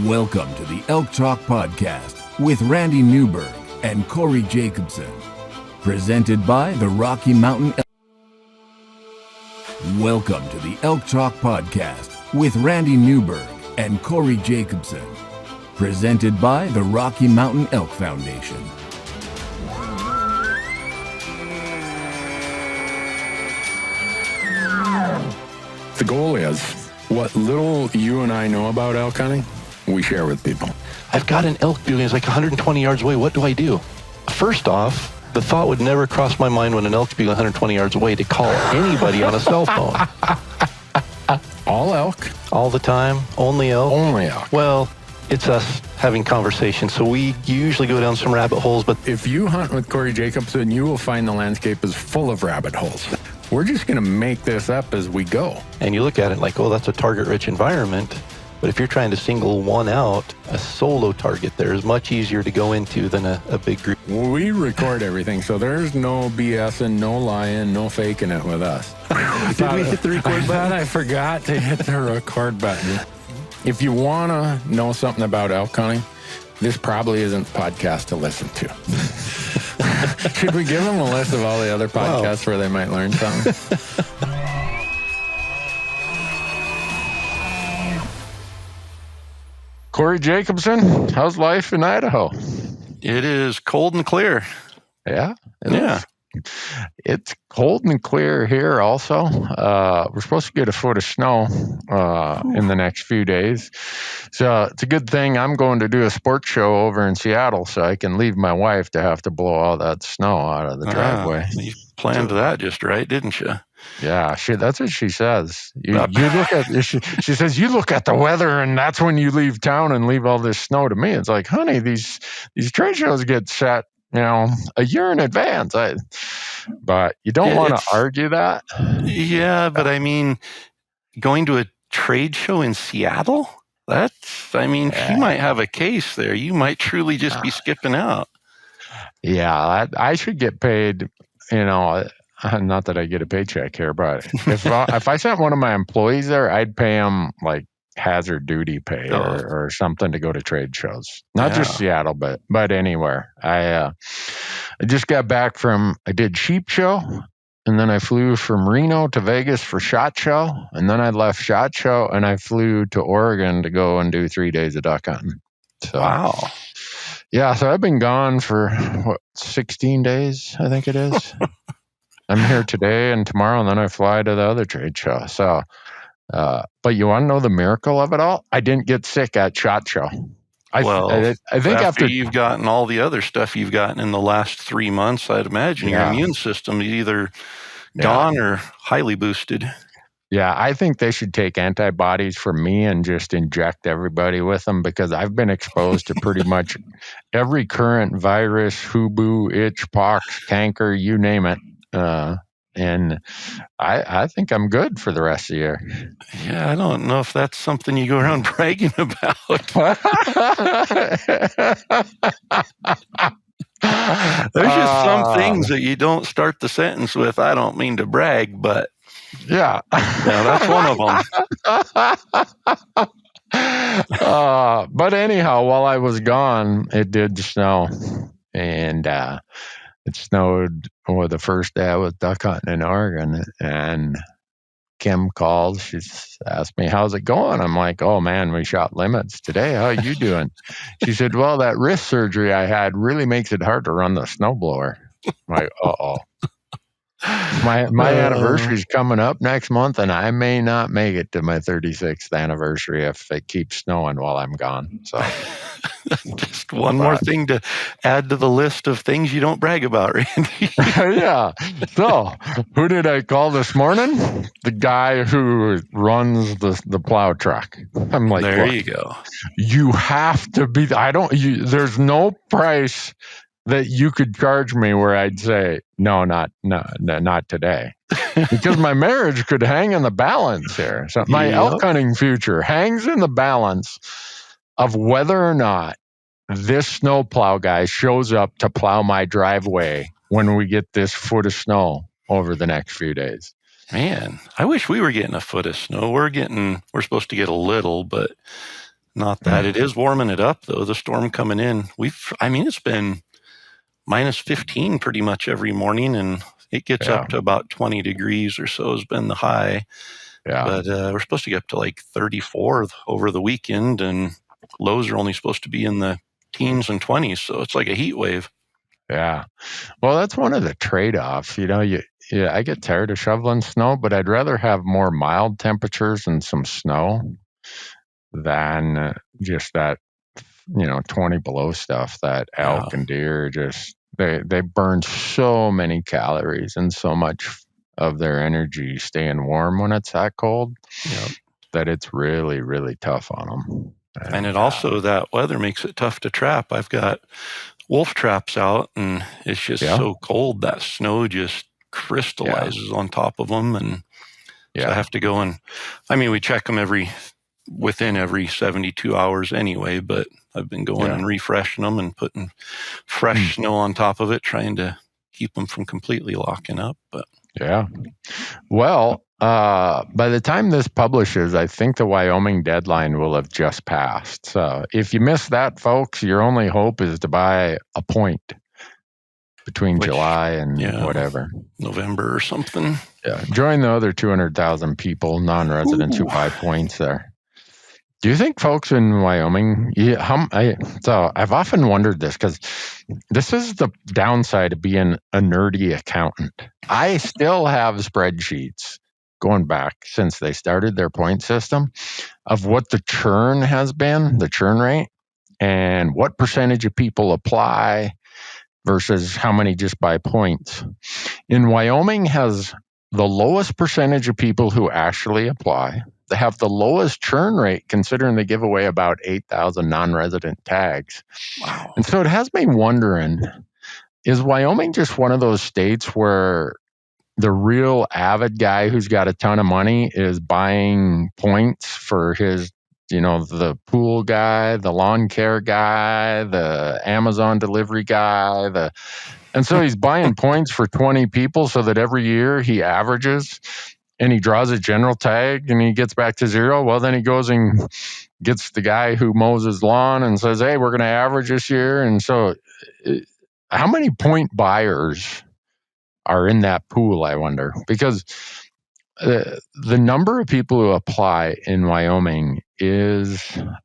Welcome to the Elk Talk Podcast with Randy Newberg and Corey Jacobson. Presented by the Rocky Mountain Elk. Welcome to the Elk Talk Podcast with Randy Newberg and Corey Jacobson. Presented by the Rocky Mountain Elk Foundation. The goal is what little you and I know about elk hunting, we share with people. I've got an elk building. It's like 120 yards away. What do I do? First off, the thought would never cross my mind when an elk's being 120 yards away to call anybody on a cell phone. All elk? All the time? Only elk? Only elk. Well, it's us having conversations, so we usually go down some rabbit holes, but if you hunt with Corey Jacobson, you will find the landscape is full of rabbit holes. We're just going to make this up as we go. And you look at it like, oh, that's a target-rich environment. But if you're trying to single one out, a solo target there is much easier to go into than a big group. We record everything, so there's no BSing, no lying, no faking it with us. Did we hit the record button? I forgot to hit the record button. If you want to know something about elk hunting, this probably isn't the podcast to listen to. Should we give them a list of all the other podcasts where they might learn something? Corey Jacobson, how's life in Idaho? It is cold and clear. Yeah? Yeah. It's cold and clear here also. We're supposed to get a foot of snow in the next few days. So it's a good thing I'm going to do a sports show over in Seattle so I can leave my wife to have to blow all that snow out of the driveway. You planned that just right, didn't you? Yeah, that's what she says. You look at she says you look at the weather and that's when you leave town and leave all this snow to me. It's like, honey, these trade shows get set, a year in advance. But you don't want to argue that. Yeah, but I mean, going to a trade show in Seattle? She might have a case there. You might truly just be skipping out. Yeah, I should get paid, not that I get a paycheck here, but if I sent one of my employees there, I'd pay them like hazard duty pay or something to go to trade shows. Not just Seattle, but anywhere. I just got back I did sheep show, and then I flew from Reno to Vegas for SHOT Show, and then I left SHOT Show and I flew to Oregon to go and do 3 days of duck hunting. So, wow. Yeah, so I've been gone for 16 days, I think it is. I'm here today and tomorrow, and then I fly to the other trade show. So, but you want to know the miracle of it all? I didn't get sick at SHOT Show. I think after you've gotten all the other stuff you've gotten in the last 3 months, I'd imagine your immune system is either gone or highly boosted. Yeah, I think they should take antibodies from me and just inject everybody with them, because I've been exposed to pretty much every current virus, hooboo, itch, pox, canker, you name it. And I think I'm good for the rest of the year. Yeah, I don't know if that's something you go around bragging about. There's just some things that you don't start the sentence with, I don't mean to brag, but yeah, that's one of them. But anyhow, while I was gone, it did snow, and it snowed the first day I was duck hunting in Oregon, and Kim called. She asked me, how's it going? I'm like, oh man, we shot limits today. How are you doing? She said, well, that wrist surgery I had really makes it hard to run the snowblower. I'm like, uh-oh. My anniversary's coming up next month, and I may not make it to my 36th anniversary if it keeps snowing while I'm gone. So just one more thing to add to the list of things you don't brag about, Randy. Yeah. So who did I call this morning? The guy who runs the plow truck. I'm like, there you go. You have to be. There's no price that you could charge me where I'd say, no, not today. Because my marriage could hang in the balance here. So my elk hunting future hangs in the balance of whether or not this snowplow guy shows up to plow my driveway when we get this foot of snow over the next few days. Man, I wish we were getting a foot of snow. We're supposed to get a little, but Not that. It is warming it up, though, the storm coming in. It's been minus 15 pretty much every morning, and it gets up to about 20 degrees or so has been the high. Yeah. But we're supposed to get up to like 34 over the weekend, and lows are only supposed to be in the teens and 20s, so it's like a heat wave. Yeah. Well, that's one of the trade-offs. I get tired of shoveling snow, but I'd rather have more mild temperatures and some snow than just that, 20 below stuff. That elk and deer they burn so many calories and so much of their energy staying warm when it's that cold that it's really, really tough on them. And it also, that weather makes it tough to trap. I've got wolf traps out, and it's just so cold that snow just crystallizes on top of them. And so I have to go and, we check them within every 72 hours anyway, but I've been going and refreshing them and putting fresh snow on top of it, trying to keep them from completely locking up. But well, by the time this publishes, I think the Wyoming deadline will have just passed. So if you miss that, folks, your only hope is to buy a point between July and whatever, November or something. Yeah, join the other 200,000 people, non-residents, who buy points there. Do you think folks in Wyoming? So I've often wondered this, because this is the downside of being a nerdy accountant. I still have spreadsheets going back since they started their point system of what the churn has been, the churn rate, and what percentage of people apply versus how many just buy points. In Wyoming has the lowest percentage of people who actually apply. They have the lowest churn rate, considering they give away about 8,000 non-resident tags. Wow. And so it has me wondering, is Wyoming just one of those states where the real avid guy who's got a ton of money is buying points for his, the pool guy, the lawn care guy, the Amazon delivery guy, and so he's buying points for 20 people so that every year he averages and he draws a general tag and he gets back to zero. Well, then he goes and gets the guy who mows his lawn and says, hey, we're going to average this year. And so how many point buyers are in that pool, I wonder? Because the number of people who apply in Wyoming is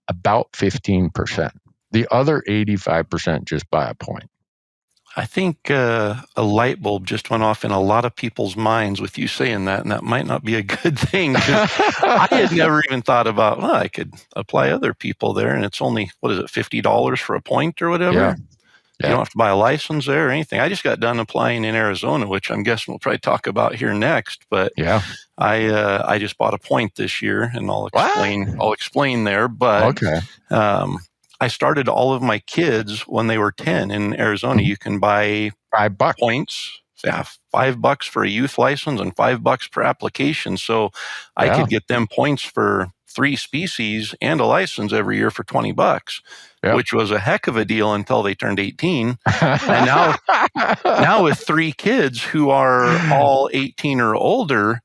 about 15%. The other 85% just buy a point. I think a light bulb just went off in a lot of people's minds with you saying that, and that might not be a good thing. I had never even thought about, I could apply other people there, and it's only, $50 for a point or whatever? Yeah. You don't have to buy a license there or anything. I just got done applying in Arizona, which I'm guessing we'll probably talk about here next. But I just bought a point this year, and I'll explain there. But I started all of my kids when they were 10 in Arizona. You can buy $5 points. Yeah, $5 for a youth license and $5 per application. So I could get them points for 3 species and a license every year for $20, which was a heck of a deal until they turned 18. And now with 3 kids who are all 18 or older,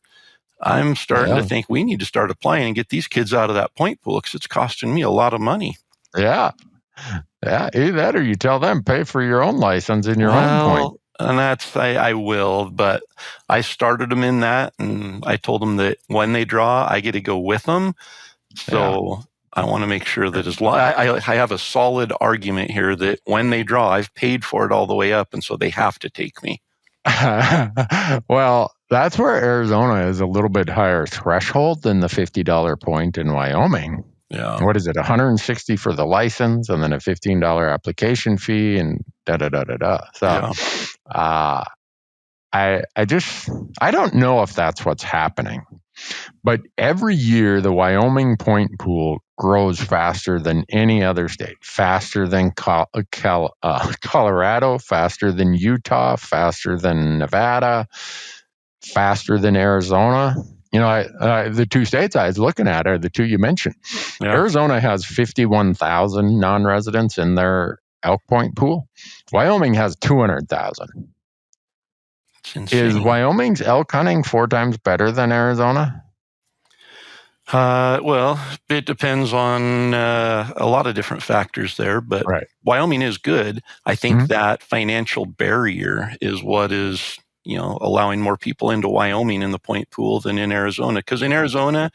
I'm starting to think we need to start applying and get these kids out of that point pool, because it's costing me a lot of money. Yeah. Either that or you tell them, pay for your own license in your own point. And I will, but I started them in that, and I told them that when they draw, I get to go with them. So I want to make sure that I have a solid argument here that when they draw, I've paid for it all the way up, and so they have to take me. Well, that's where Arizona is a little bit higher threshold than the $50 point in Wyoming. Yeah. What is it? $160 for the license, and then a $15 application fee, and da-da-da-da-da. So I don't know if that's what's happening, but every year the Wyoming point pool grows faster than any other state, faster than Colorado, faster than Utah, faster than Nevada, faster than Arizona. The 2 states I was looking at are the 2 you mentioned. Yeah. Arizona has 51,000 non-residents in their elk point pool. Wyoming has 200,000. Is Wyoming's elk hunting 4 times better than Arizona? Well, it depends on a lot of different factors there, but Right. Wyoming is good. I think that financial barrier is what is, allowing more people into Wyoming in the point pool than in Arizona. Because in Arizona,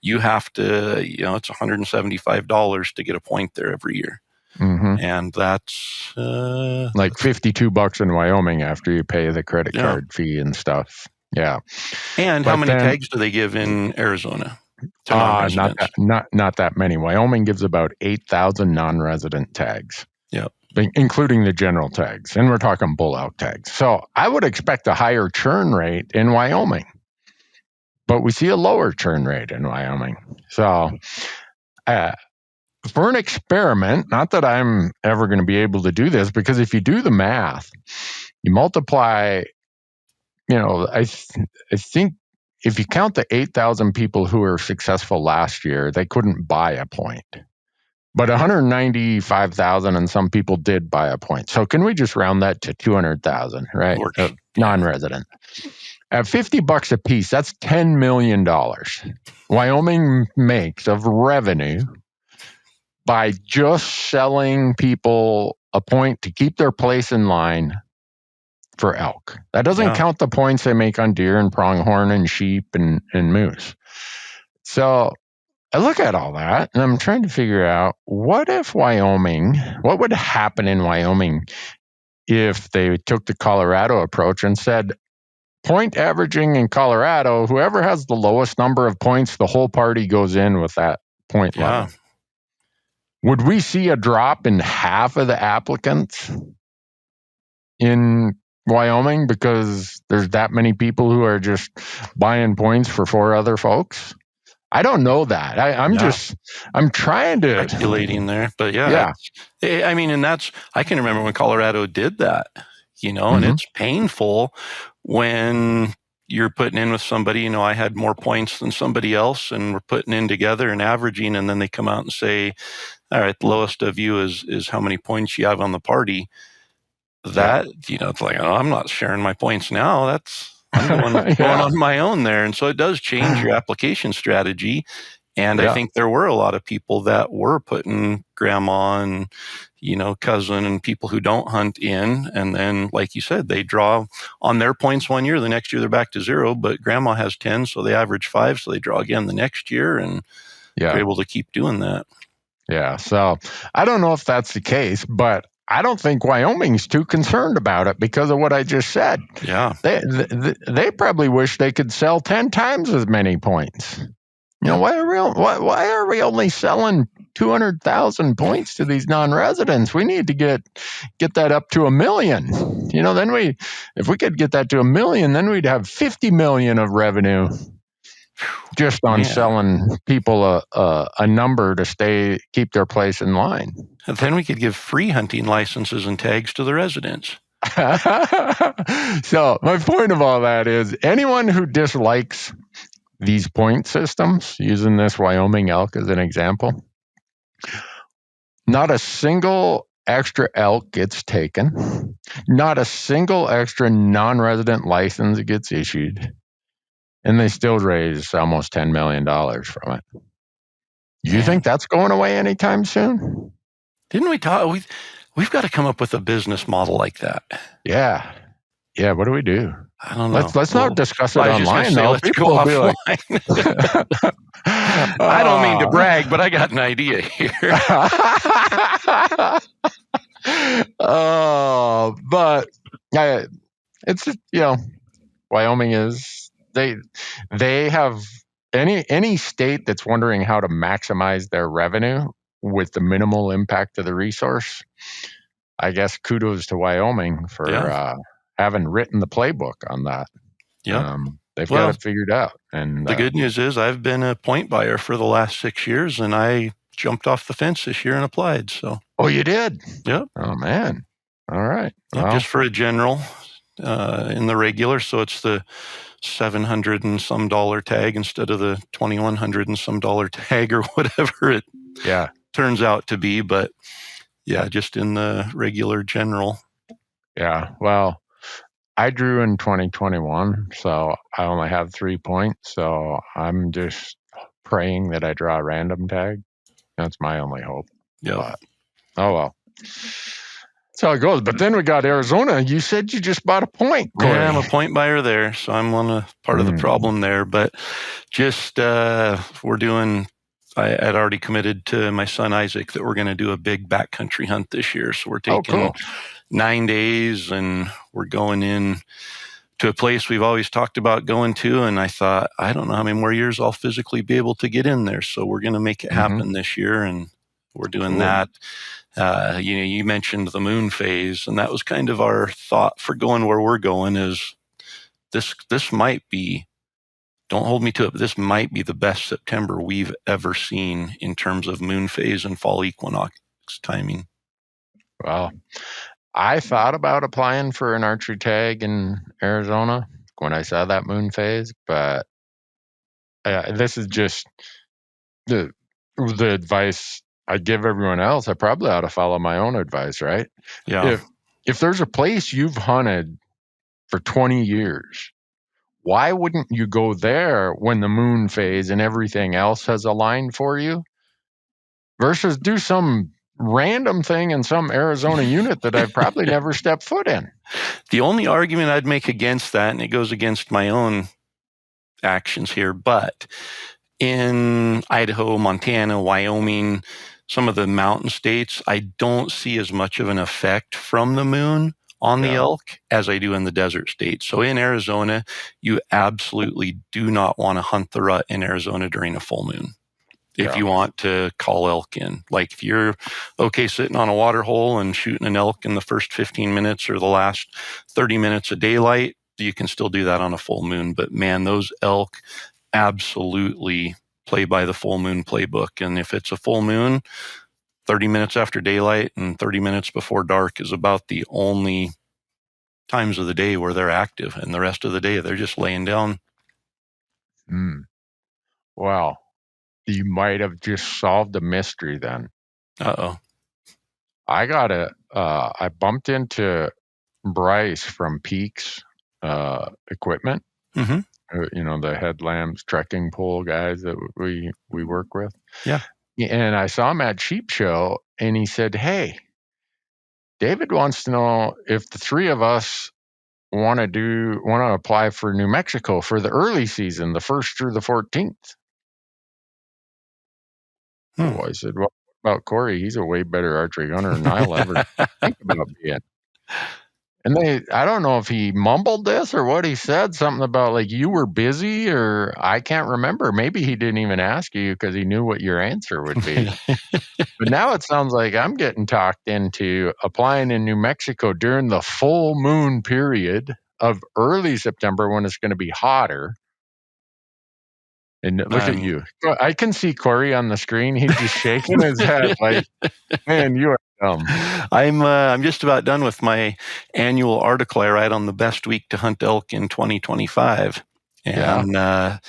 you have to, it's $175 to get a point there every year. And that's like $52 in Wyoming after you pay the credit card fee and stuff. Yeah. And how many tags do they give in Arizona to non-residents? Not that many. Wyoming gives about 8,000 non-resident tags. Yeah. Including the general tags. And we're talking bull elk tags. So I would expect a higher churn rate in Wyoming. But we see a lower churn rate in Wyoming. So for an experiment, not that I'm ever going to be able to do this, because if you do the math, you multiply, I think if you count the 8,000 people who were successful last year, they couldn't buy a point. But 195,000 and some people did buy a point. So can we just round that to 200,000, right? Non-resident. At $50 a piece, that's $10 million. Wyoming makes of revenue by just selling people a point to keep their place in line for elk. That doesn't count the points they make on deer and pronghorn and sheep and moose. So I look at all that and I'm trying to figure out what would happen in Wyoming if they took the Colorado approach and said, point averaging in Colorado, whoever has the lowest number of points, the whole party goes in with that point level. Would we see a drop in half of the applicants in Wyoming because there's that many people who are just buying points for 4 other folks? I don't know that. I'm trying to speculating there, but I mean, and I can remember when Colorado did that, and it's painful when you're putting in with somebody, I had more points than somebody else and we're putting in together and averaging. And then they come out and say, all right, the lowest of you is how many points you have on the party. That, it's like, oh, I'm not sharing my points now. I'm going on my own there. And so it does change your application strategy. And I think there were a lot of people that were putting grandma and, cousin and people who don't hunt in. And then, like you said, they draw on their points one year. The next year they're back to 0, but grandma has 10. So they average 5. So they draw again the next year and they're able to keep doing that. Yeah. So I don't know if that's the case, but I don't think Wyoming's too concerned about it because of what I just said. Yeah. They probably wish they could sell 10 times as many points. Why are we only selling 200,000 points to these non-residents? We need to get that up to 1 million. Then if we could get that to 1 million, then we'd have 50 million of revenue just on selling people a number to keep their place in line. And then we could give free hunting licenses and tags to the residents. So my point of all that is anyone who dislikes these point systems, using this Wyoming elk as an example, not a single extra elk gets taken. Not a single extra non-resident license gets issued. And they still raise almost $10 million from it. You think that's going away anytime soon? Didn't we talk? We've got to come up with a business model like that. Yeah. Yeah. What do we do? I don't know. Let's not discuss it online, though. Let's go offline. I don't mean to brag, but I got an idea here. But it's just, Wyoming is they have any state that's wondering how to maximize their revenue with the minimal impact of the resource. I guess kudos to Wyoming for having written the playbook on that. Yeah. They've got it figured out. And the good news is I've been a point buyer for the last 6 years, and I jumped off the fence this year and applied. So. Oh, you did? Yep. Oh, man. All right. Well, just for a general in the regular. So it's the $700 and some tag instead of the $2,100 and some tag or whatever it turns out to be. But just in the regular general. Yeah. Well, I drew in 2021, so I only have 3 points. So I'm just praying that I draw a random tag. That's my only hope. Yeah. But, oh well. That's how it goes. But then we got Arizona. You said you just bought a point, Corey. Yeah, I'm a point buyer there, so I'm on a part of the problem there. But just we're doing. I had already committed to my son Isaac that we're going to do a big backcountry hunt this year. So we're taking 9 days, and we're going in to a place we've always talked about going to. And I thought, I don't know how many more years I'll physically be able to get in there. So we're going to make it happen this year, and we're doing that. You mentioned the moon phase, and that was kind of our thought for going where we're going. Is this might be, don't hold me to it, but this might be the best September we've ever seen in terms of moon phase and fall equinox timing. Well, I thought about applying for an archery tag in Arizona when I saw that moon phase, but this is just the advice I give everyone else. I probably ought to follow my own advice, right? Yeah. If there's a place you've hunted for 20 years, why wouldn't you go there when the moon phase and everything else has aligned for you versus do some random thing in some Arizona unit that I've probably never stepped foot in? The only argument I'd make against that, and it goes against my own actions here, but in Idaho, Montana, Wyoming, some of the mountain states, I don't see as much of an effect from the moon on the elk as I do in the desert states. So in Arizona, you absolutely do not want to hunt the rut in Arizona during a full moon. If you want to call elk in, like if you're okay sitting on a water hole and shooting an elk in the first 15 minutes or the last 30 minutes of daylight, you can still do that on a full moon. But man, those elk absolutely play by the full moon playbook. And if it's a full moon, 30 minutes after daylight and 30 minutes before dark is about the only times of the day where they're active. And the rest of the day, they're just laying down. Well, you might have just solved a mystery then. Uh-oh. I bumped into Bryce from Peaks Equipment. Mm-hmm. The headlamps, trekking pole guys that we work with. Yeah. And I saw him at Sheep Show, and he said, "Hey, David wants to know if the three of us want to apply for New Mexico for the early season, the 1st through the 14th." Oh, I said, "Well, what about Corey? He's a way better archery hunter than I'll ever think about being." And I don't know if he mumbled this or what he said, something about like you were busy, or I can't remember. Maybe he didn't even ask you because he knew what your answer would be. But now it sounds like I'm getting talked into applying in New Mexico during the full moon period of early September when it's going to be hotter. And look at you. I can see Corey on the screen. He's just shaking his head like, man, you are dumb. I'm just about done with my annual article I write on the best week to hunt elk in 2025. And the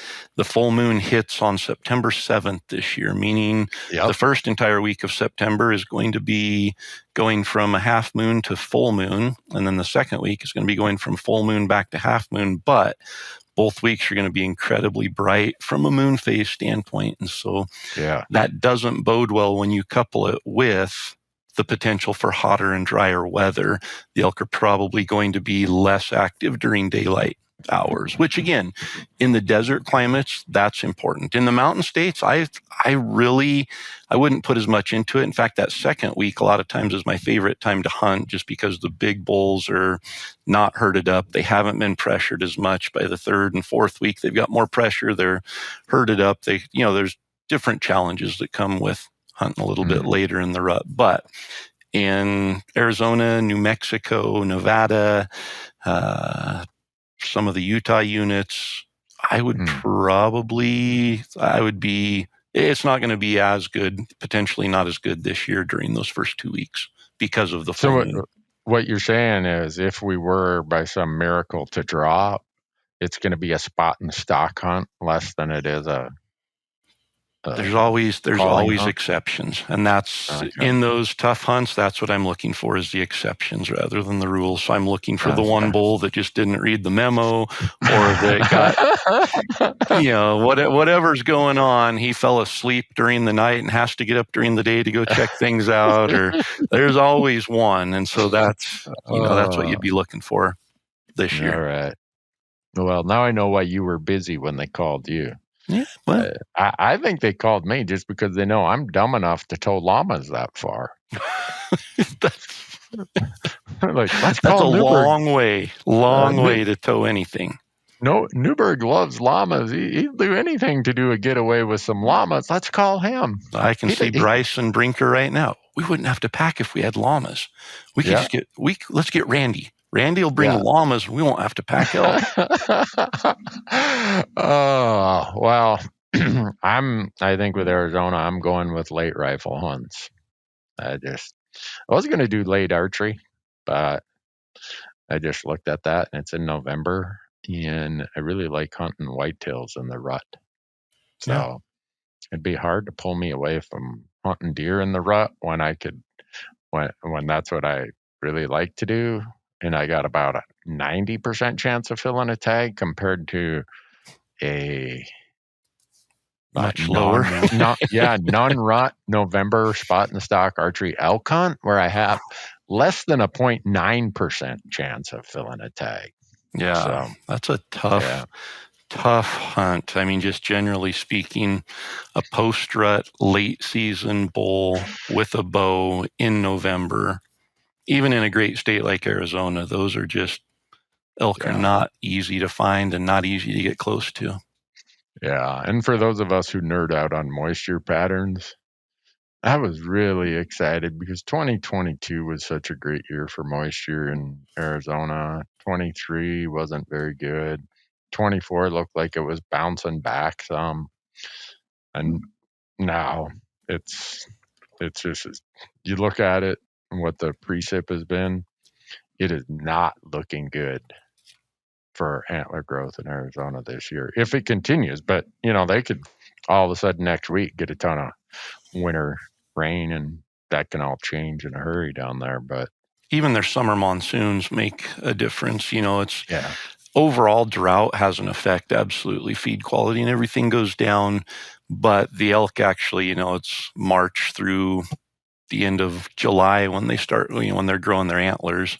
full moon hits on September 7th this year, meaning the first entire week of September is going to be going from a half moon to full moon. And then the second week is going to be going from full moon back to half moon. But both weeks are going to be incredibly bright from a moon phase standpoint. And so that doesn't bode well when you couple it with the potential for hotter and drier weather. The elk are probably going to be less active during daylight hours, which again, in the desert climates, that's important. In the mountain states, I wouldn't put as much into it. In fact, that second week, a lot of times is my favorite time to hunt just because the big bulls are not herded up. They haven't been pressured as much. By the third and fourth week, they've got more pressure. They're herded up. There's different challenges that come with hunting a little bit later in the rut. But in Arizona, New Mexico, Nevada, some of the Utah units, it's not going to be as good, potentially not as good this year during those first 2 weeks because of the full moon. What you're saying is if we were by some miracle to draw, it's going to be a spot and stock hunt less than it is a There's always hunt? exceptions, and that's Okay. in those tough hunts. That's what I'm looking for, is the exceptions rather than the rules. So I'm looking for the one bull that just didn't read the memo, or that got whatever's going on. He fell asleep during the night and has to get up during the day to go check things out. Or there's always one, and so that's that's what you'd be looking for this year. All right. Well, now I know why you were busy when they called you. Yeah, well, I think they called me just because they know I'm dumb enough to tow llamas that far. That's a long way to tow anything. No, Newberg loves llamas. He'd do anything to do a getaway with some llamas. Let's call him. I can see Bryce and Brinker right now. We wouldn't have to pack if we had llamas. We could let's get Randy. Randy will bring llamas. We won't have to pack elk. Oh, well, I think with Arizona, I'm going with late rifle hunts. I was going to do late archery, but I just looked at that and it's in November, and I really like hunting whitetails in the rut. So it'd be hard to pull me away from hunting deer in the rut when that's what I really like to do. And I got about a 90% chance of filling a tag compared to a much lower. Non-rut November spot in the stock archery elk hunt where I have less than a 0.9% chance of filling a tag. Yeah, so, that's a tough hunt. I mean, just generally speaking, a post-rut late season bull with a bow in November, even in a great state like Arizona, those are just elk are not easy to find and not easy to get close to. Yeah, and for those of us who nerd out on moisture patterns, I was really excited because 2022 was such a great year for moisture in Arizona. 23 wasn't very good. 24 looked like it was bouncing back some. And now it's just, you look at it and what the precip has been, it is not looking good for antler growth in Arizona this year if it continues. But they could all of a sudden next week get a ton of winter rain, and that can all change in a hurry down there. But even their summer monsoons make a difference. It's overall drought has an effect. Absolutely, feed quality and everything goes down. But the elk actually, it's March through the end of July when they start, when they're growing their antlers.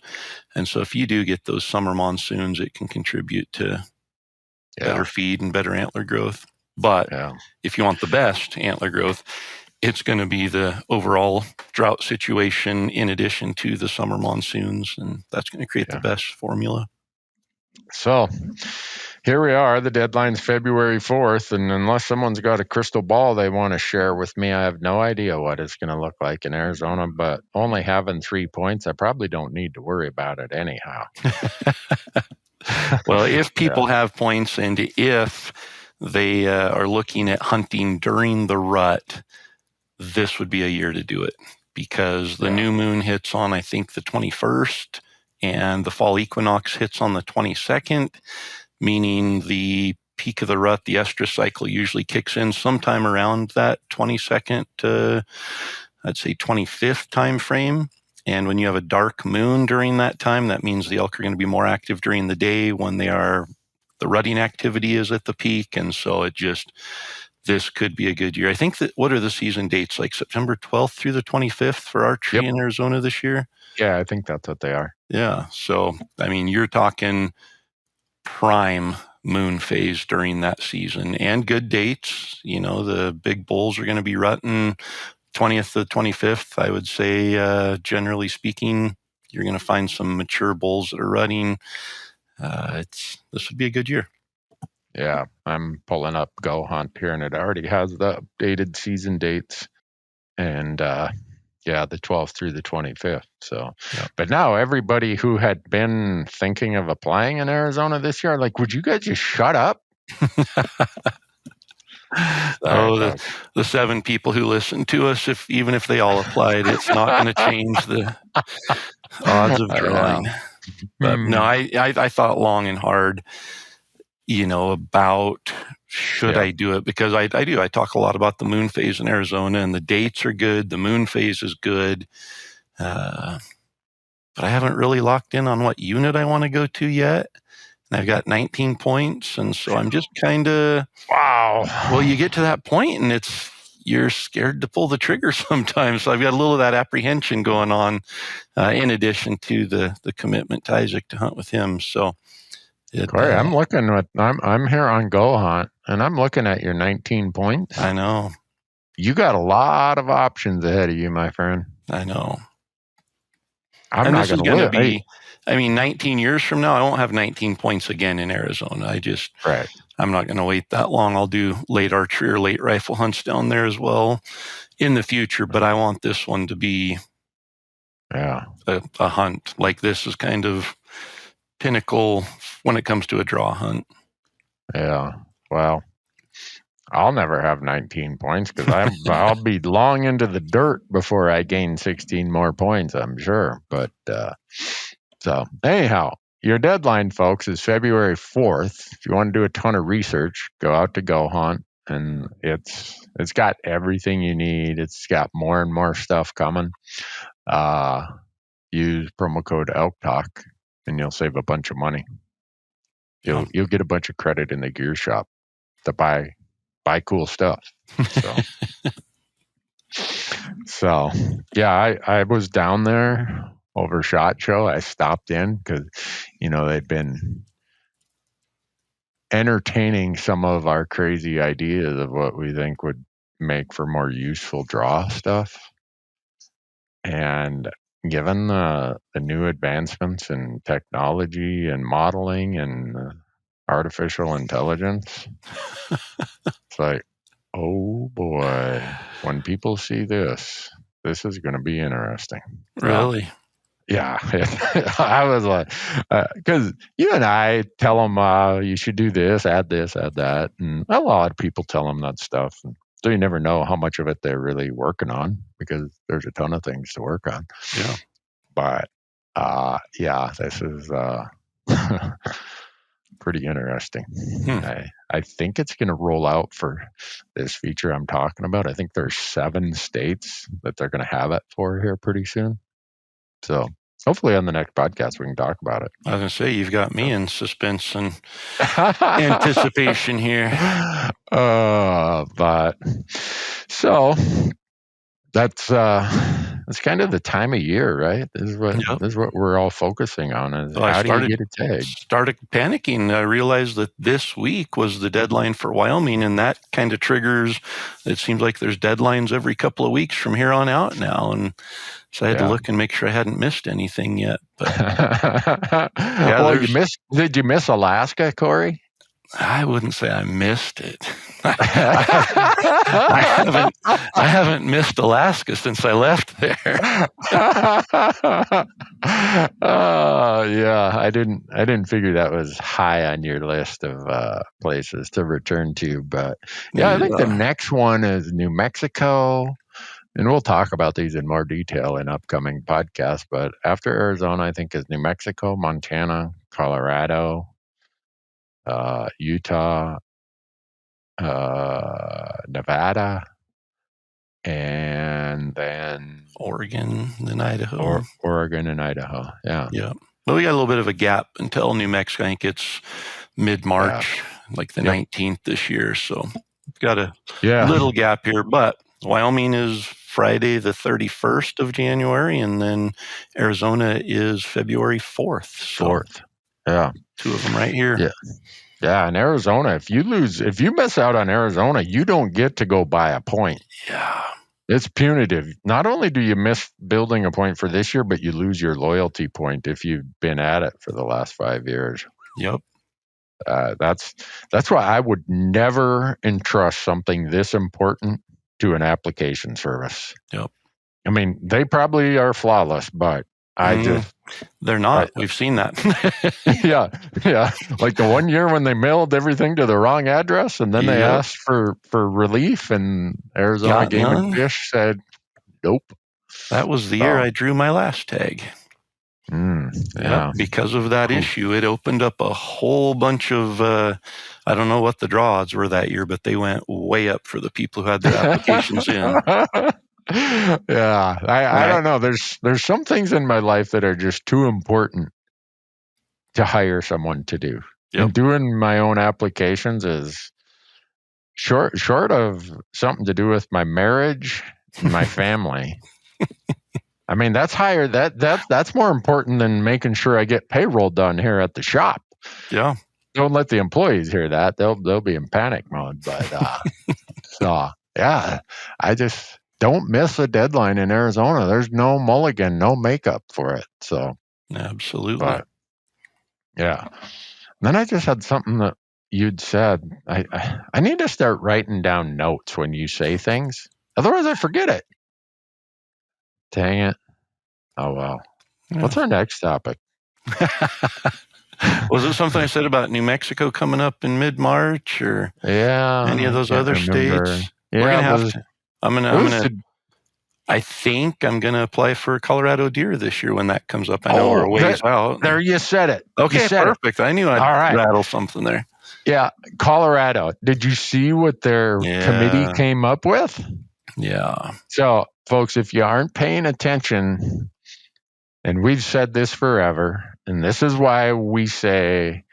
And so if you do get those summer monsoons, it can contribute to better feed and better antler growth. But if you want the best antler growth, it's going to be the overall drought situation in addition to the summer monsoons, and that's going to create the best formula. So here we are. The deadline's February 4th, and unless someone's got a crystal ball they want to share with me, I have no idea what it's going to look like in Arizona, but only having 3 points, I probably don't need to worry about it anyhow. Well, if people have points and if they are looking at hunting during the rut, this would be a year to do it, because the new moon hits on, I think, the 21st, and the fall equinox hits on the 22nd, meaning the peak of the rut, the estrus cycle, usually kicks in sometime around that 22nd to, I'd say, 25th time frame. And when you have a dark moon during that time, that means the elk are going to be more active during the day when the rutting activity is at the peak. And so this could be a good year. I think that, what are the season dates? Like September 12th through the 25th for archery in Arizona this year? Yeah, I think that's what they are. Yeah. So, I mean, you're talking prime moon phase during that season, and good dates. The big bulls are going to be rutting 20th to 25th. I would say, generally speaking, you're going to find some mature bulls that are rutting. This would be a good year. Yeah, I'm pulling up Go Hunt here, and it already has the updated season dates, and the 12th through the 25th. So, but now everybody who had been thinking of applying in Arizona this year, like, would you guys just shut up? The 7 people who listen to us, even if they all applied, it's not going to change the odds of drawing. But no, I thought long and hard, about should I do it? Because I do. I talk a lot about the moon phase in Arizona, and the dates are good. The moon phase is good. But I haven't really locked in on what unit I want to go to yet. And I've got 19 points. And so I'm just kind of, wow. Well, you get to that point and you're scared to pull the trigger sometimes. So I've got a little of that apprehension going on, in addition to the commitment to Isaac to hunt with him. So Corey, I'm looking at, I'm here on Go Hunt, and I'm looking at your 19 points. I know. You got a lot of options ahead of you, my friend. I know. I'm not going to be, 19 years from now, I won't have 19 points again in Arizona. I'm not going to wait that long. I'll do late archery or late rifle hunts down there as well in the future, but I want this one to be a hunt. Like, this is kind of pinnacle when it comes to a draw hunt. Yeah. Well, I'll never have 19 points because I'll be long into the dirt before I gain 16 more points, I'm sure. But so anyhow, your deadline, folks, is February 4th. If you want to do a ton of research, go out to Go Hunt, and it's got everything you need. It's got more and more stuff coming. Use promo code Elk Talk, and you'll save a bunch of money. You'll get a bunch of credit in the gear shop to buy cool stuff. So yeah, I was down there over SHOT Show. I stopped in because, they've been entertaining some of our crazy ideas of what we think would make for more useful draw stuff. And given the new advancements in technology and modeling and artificial intelligence, it's like, oh boy, when people see this is going to be interesting. Really? Yeah. I was like, because you and I tell them, you should do this, add that. And a lot of people tell them that stuff. And so you never know how much of it they're really working on, because there's a ton of things to work on. Yeah. But, this is pretty interesting. I think it's going to roll out for this feature I'm talking about. I think there's 7 states that they're going to have it for here pretty soon. So hopefully on the next podcast we can talk about it. I was going to say, you've got me in suspense and anticipation here. But so that's kind of the time of year, right? This is what we're all focusing on. Is how do you get a tag? Started panicking. I realized that this week was the deadline for Wyoming, and that kind of triggers. It seems like there's deadlines every couple of weeks from here on out now, and so I had to look and make sure I hadn't missed anything yet. But well, did you miss Alaska, Corey? I wouldn't say I missed it. I haven't missed Alaska since I left there. I didn't figure that was high on your list of places to return to, but I think the next one is New Mexico, and we'll talk about these in more detail in upcoming podcasts. But after Arizona, I think is New Mexico, Montana, Colorado, Utah, Nevada, and then Oregon, then Idaho. Oregon and Idaho. Yeah. Well, we got a little bit of a gap until New Mexico. I think it's mid-March, like the 19th this year. So we've got a little gap here. But Wyoming is Friday the 31st of January, and then Arizona is February 4th. So 4th. Yeah. 2 of them right here. Yeah. Yeah, in Arizona, if you miss out on Arizona, you don't get to go buy a point. Yeah. It's punitive. Not only do you miss building a point for this year, but you lose your loyalty point if you've been at it for the last 5 years. Yep. That's why I would never entrust something this important to an application service. Yep. I mean, they probably are flawless, but they're not. We've seen that. Yeah. Like the one year when they mailed everything to the wrong address, and then they asked for relief, and Arizona Game and Fish said, nope. That was the year I drew my last tag. Yeah. Because of that issue, it opened up a whole bunch of, I don't know what the draw odds were that year, but they went way up for the people who had their applications in. Yeah. I don't know. There's some things in my life that are just too important to hire someone to do. Yep. And doing my own applications is short of something to do with my marriage and my family. I mean, that's higher. That's more important than making sure I get payroll done here at the shop. Yeah. Don't let the employees hear that. They'll be in panic mode. But so yeah, I just don't miss a deadline in Arizona. There's no mulligan, no makeup for it. So absolutely. But, yeah. Then I just had something that you'd said. I need to start writing down notes when you say things. Otherwise, I forget it. Dang it. Oh, well. Yeah. What's our next topic? Was it something I said about New Mexico coming up in mid-March or any of those other states? Yeah, we're gonna have to. I think I'm gonna apply for Colorado deer this year when that comes up. I know we're a ways out. There, you said it. Okay, perfect. I knew I'd rattle something there. Yeah, Colorado. Did you see what their committee came up with? Yeah. So, folks, if you aren't paying attention, and we've said this forever, and this is why we say,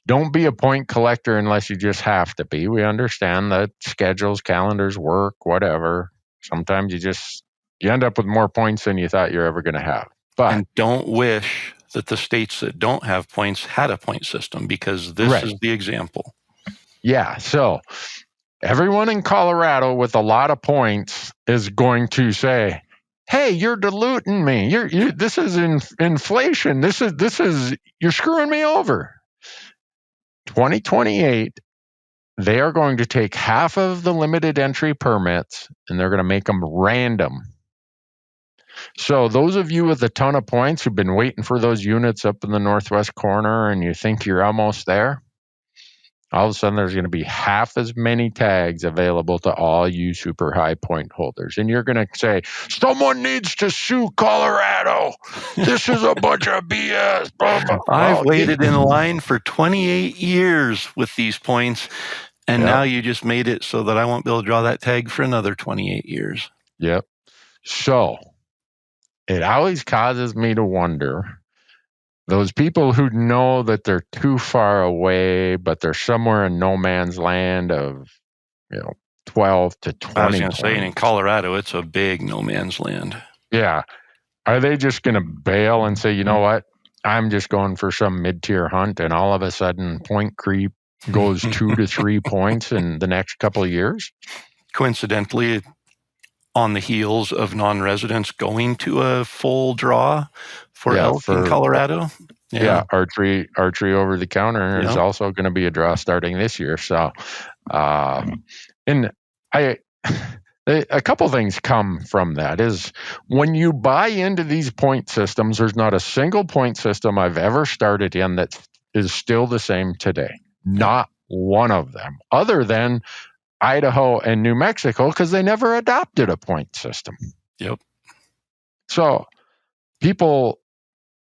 don't be a point collector unless you just have to be. We understand that schedules, calendars, work, whatever. Sometimes you end up with more points than you thought you're ever going to have. And don't wish that the states that don't have points had a point system, because this is the example. Yeah. So everyone in Colorado with a lot of points is going to say, hey, you're diluting me. This is inflation. This is you're screwing me over. 2028, they are going to take half of the limited entry permits and they're going to make them random. So those of you with a ton of points who've been waiting for those units up in the northwest corner and you think you're almost there, all of a sudden there's going to be half as many tags available to all you super high point holders. And you're going to say, someone needs to sue Colorado. This is a bunch of BS. I've waited in line for 28 years with these points, and now you just made it so that I won't be able to draw that tag for another 28 years. Yep. So it always causes me to wonder, those people who know that they're too far away, but they're somewhere in no man's land of, 12 to 20 I was going to say, in Colorado, it's a big no man's land. Yeah. Are they just going to bail and say, you know what, I'm just going for some mid-tier hunt, and all of a sudden point creep goes 2 to 3 points in the next couple of years? Coincidentally, on the heels of non-residents going to a full draw for elk in Colorado. Yeah, archery over the counter is also going to be a draw starting this year. So, and a couple things come from that is when you buy into these point systems, there's not a single point system I've ever started in that is still the same today. Not one of them, other than Idaho and New Mexico, because they never adopted a point system. Yep. So people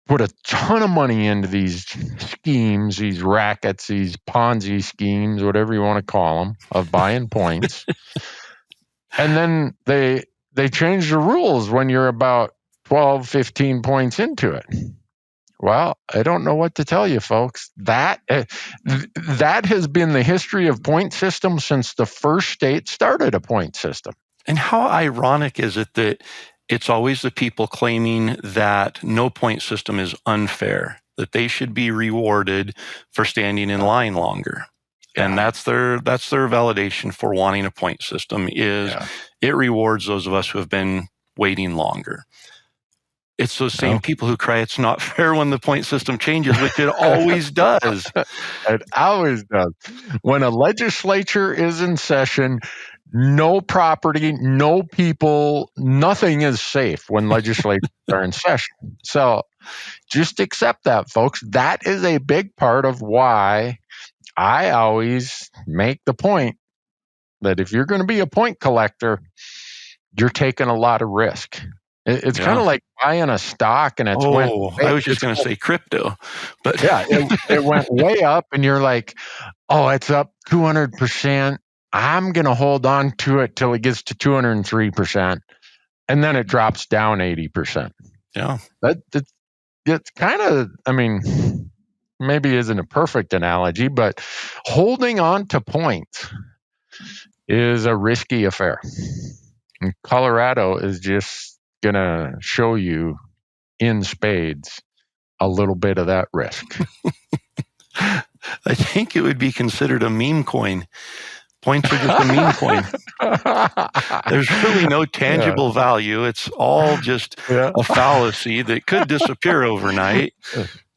put a ton of money into these schemes, these rackets, these Ponzi schemes, whatever you want to call them, of buying points. And then they change the rules when you're about 12, 15 points into it. Well, I don't know what to tell you, folks. That has been the history of point systems since the first state started a point system. And how ironic is it that it's always the people claiming that no point system is unfair, that they should be rewarded for standing in line longer. Yeah. And that's their validation for wanting a point system is it rewards those of us who have been waiting longer. It's those same people who cry it's not fair when the point system changes, which it always does. It always does. When a legislature is in session, no property, no people, nothing is safe when legislatures are in session. So just accept that, folks. That is a big part of why I always make the point that if you're going to be a point collector, you're taking a lot of risk. It's kind of like buying a stock and I was just going to say crypto, but yeah, it went way up and you're like, oh, it's up 200%. I'm going to hold on to it till it gets to 203%. And then it drops down 80%. Yeah. It's kind of, I mean, maybe isn't a perfect analogy, but holding on to points is a risky affair. And Colorado is just going to show you in spades a little bit of that risk. I think it would be considered a meme coin. Points are just a meme coin. There's really no tangible value. It's all just a fallacy that could disappear overnight.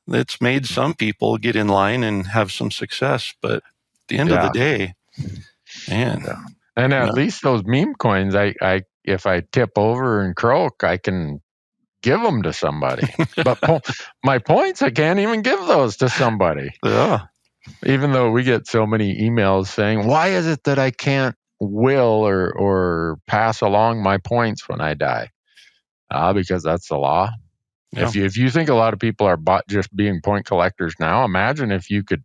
That's made some people get in line and have some success. But at the end of the day, man. And at least those meme coins, I if I tip over and croak, I can give them to somebody. But my points, I can't even give those to somebody. Yeah. Even though we get so many emails saying, why is it that I can't will or pass along my points when I die? Because that's the law. Yeah. If you think a lot of people are just being point collectors now, imagine if you could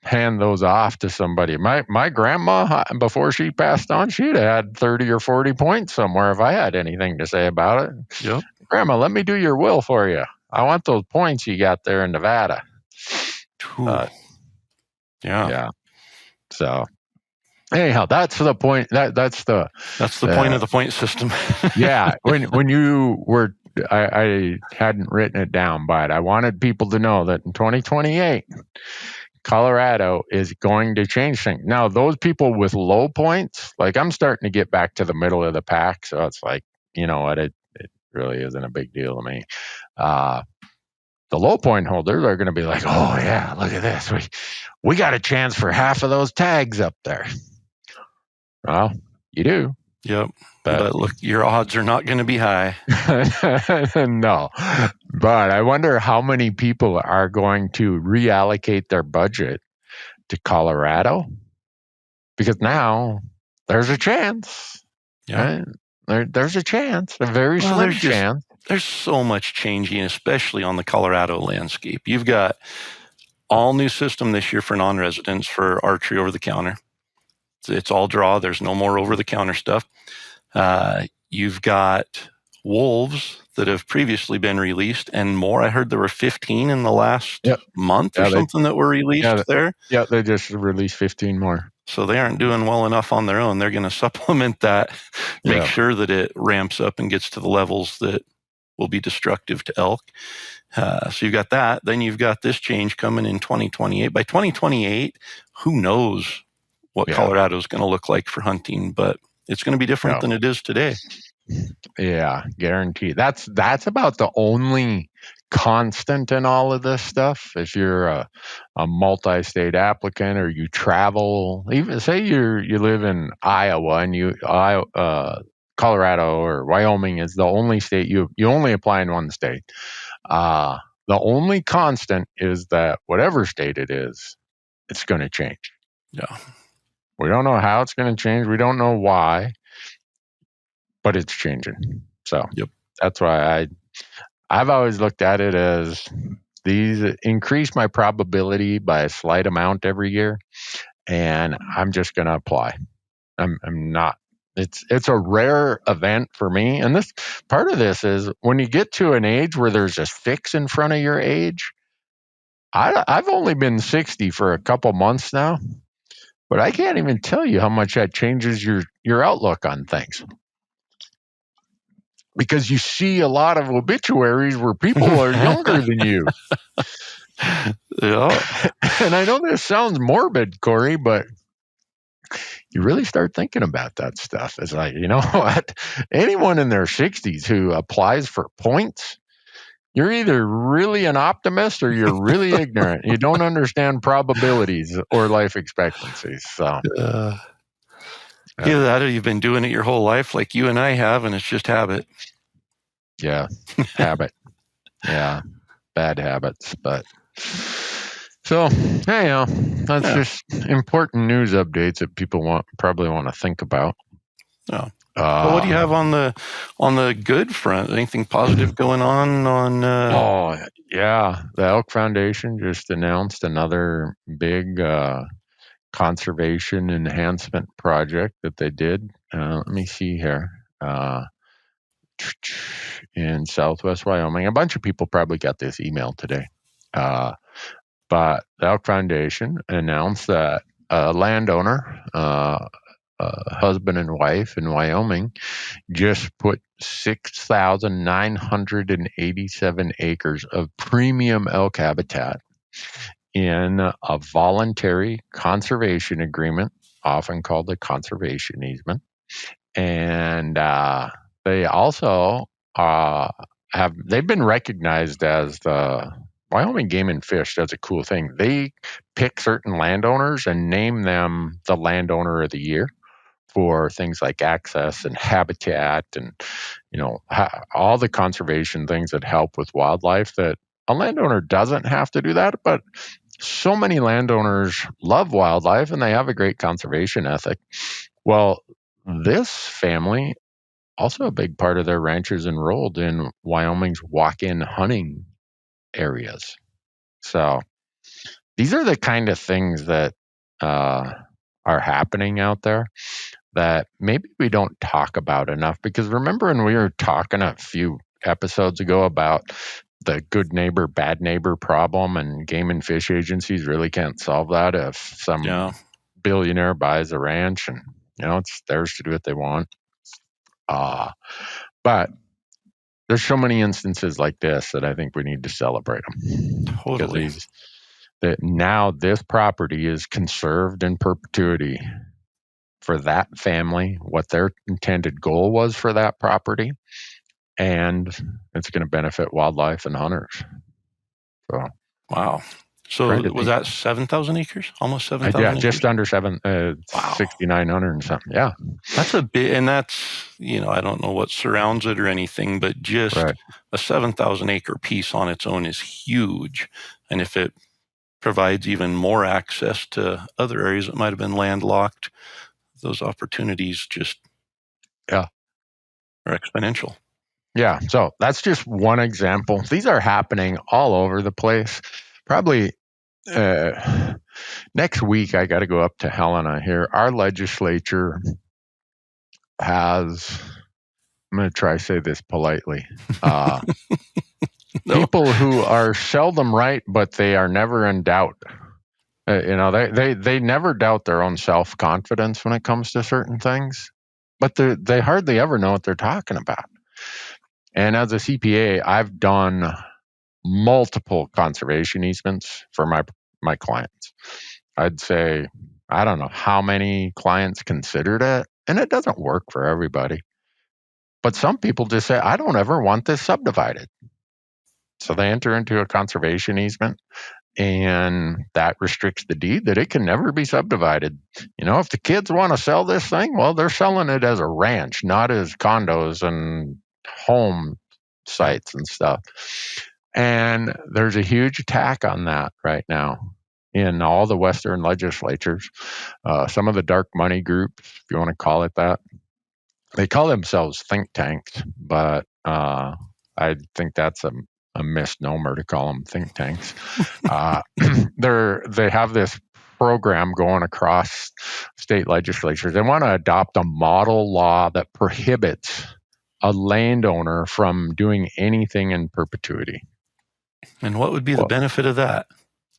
hand those off to somebody. My grandma, before she passed on, she'd had 30 or 40 points somewhere if I had anything to say about it. Yep. Grandma, let me do your will for you. I want those points you got there in Nevada. Yeah. So anyhow, that's the point. That's the point of the point system. Yeah. When you were, I hadn't written it down, but I wanted people to know that in 2028, Colorado is going to change things. Now, those people with low points, like I'm starting to get back to the middle of the pack. So it's like, you know what, it really isn't a big deal to me. The low point holders are going to be like, oh yeah, look at this. We got a chance for half of those tags up there. Well, you do. Yep. But look, your odds are not going to be high. No. But I wonder how many people are going to reallocate their budget to Colorado. Because now there's a chance. Yeah. Right? There's a chance, a very slim chance. There's so much changing, especially on the Colorado landscape. You've got all new system this year for non-residents for archery over the counter. It's all draw. There's no more over the counter stuff. You've got wolves that have previously been released and more. I heard there were 15 in the last month or something that were released there. Yeah, they just released 15 more. So they aren't doing well enough on their own. They're going to supplement that, make sure that it ramps up and gets to the levels that will be destructive to elk. So you've got that. Then you've got this change coming in 2028. By 2028, who knows what Colorado is going to look like for hunting, but it's going to be different than it is today. Yeah, guaranteed. That's about the only constant in all of this stuff. If you're a multi-state applicant or you travel, even say you live in Iowa and Colorado or Wyoming is the only state you only apply in one state. The only constant is that whatever state it is, it's going to change. Yeah. We don't know how it's going to change. We don't know why, but it's changing. So that's why I've always looked at it as these increase my probability by a slight amount every year, and I'm just going to apply. I'm not. It's a rare event for me, and this part of this is when you get to an age where there's a fix in front of your age. I've only been 60 for a couple months now. But I can't even tell you how much that changes your outlook on things. Because you see a lot of obituaries where people are younger than you. Yeah. And I know this sounds morbid, Corey, but you really start thinking about that stuff. It's like, you know what? Anyone in their 60s who applies for points, you're either really an optimist or you're really ignorant. You don't understand probabilities or life expectancies. So, either that or you've been doing it your whole life like you and I have, and it's just habit. Yeah, habit. Yeah, bad habits. But so, anyhow, that's just important news updates that people probably want to think about. Oh. Well, what do you have on the good front? Anything positive going on? Oh yeah, the Elk Foundation just announced another big conservation enhancement project that they did. Let me see here. In Southwest Wyoming, a bunch of people probably got this email today. But the Elk Foundation announced that a landowner, husband and wife in Wyoming, just put 6,987 acres of premium elk habitat in a voluntary conservation agreement, often called a conservation easement. And they also they've been recognized as the Wyoming Game and Fish does a cool thing. They pick certain landowners and name them the landowner of the year for things like access and habitat and, all the conservation things that help with wildlife. That a landowner doesn't have to do that, but so many landowners love wildlife and they have a great conservation ethic. Well, this family, also a big part of their ranch, is enrolled in Wyoming's walk-in hunting areas. So these are the kind of things that are happening out there that maybe we don't talk about enough. Because remember when we were talking a few episodes ago about the good neighbor, bad neighbor problem, and game and fish agencies really can't solve that if some billionaire buys a ranch and, it's theirs to do what they want. But there's so many instances like this that I think we need to celebrate them. Totally. That now this property is conserved in perpetuity for that family, what their intended goal was for that property, and it's going to benefit wildlife and hunters. So, wow. So was that 7,000 acres? Almost 7,000 yeah, acres? just under 6,900 and something. Yeah. That's a bit, and that's, I don't know what surrounds it or anything, but just a 7,000 acre piece on its own is huge. And if it provides even more access to other areas that might have been landlocked, those opportunities just are exponential. Yeah. So that's just one example. These are happening all over the place. Probably next week, I got to go up to Helena here. Our legislature has, I'm going to try to say this politely, people who are seldom right, but they are never in doubt. They never doubt their own self-confidence when it comes to certain things, but they hardly ever know what they're talking about. And as a CPA, I've done multiple conservation easements for my clients. I'd say, I don't know how many clients considered it, and it doesn't work for everybody. But some people just say, I don't ever want this subdivided. So they enter into a conservation easement, and that restricts the deed that it can never be subdivided. If the kids want to sell this thing, well, they're selling it as a ranch, not as condos and home sites and stuff. And there's a huge attack on that right now in all the Western legislatures. Some of the dark money groups, if you want to call it that, they call themselves think tanks, but I think that's a misnomer to call them think tanks. They have this program going across state legislatures. They want to adopt a model law that prohibits a landowner from doing anything in perpetuity. And what would be the benefit of that,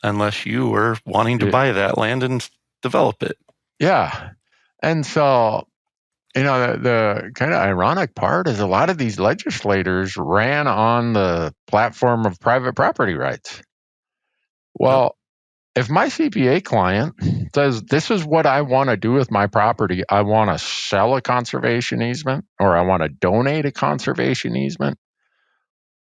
unless you were wanting to buy that land and develop it? Yeah. And so, the kind of ironic part is a lot of these legislators ran on the platform of private property rights. Well, if my CPA client says, this is what I want to do with my property, I want to sell a conservation easement, or I want to donate a conservation easement,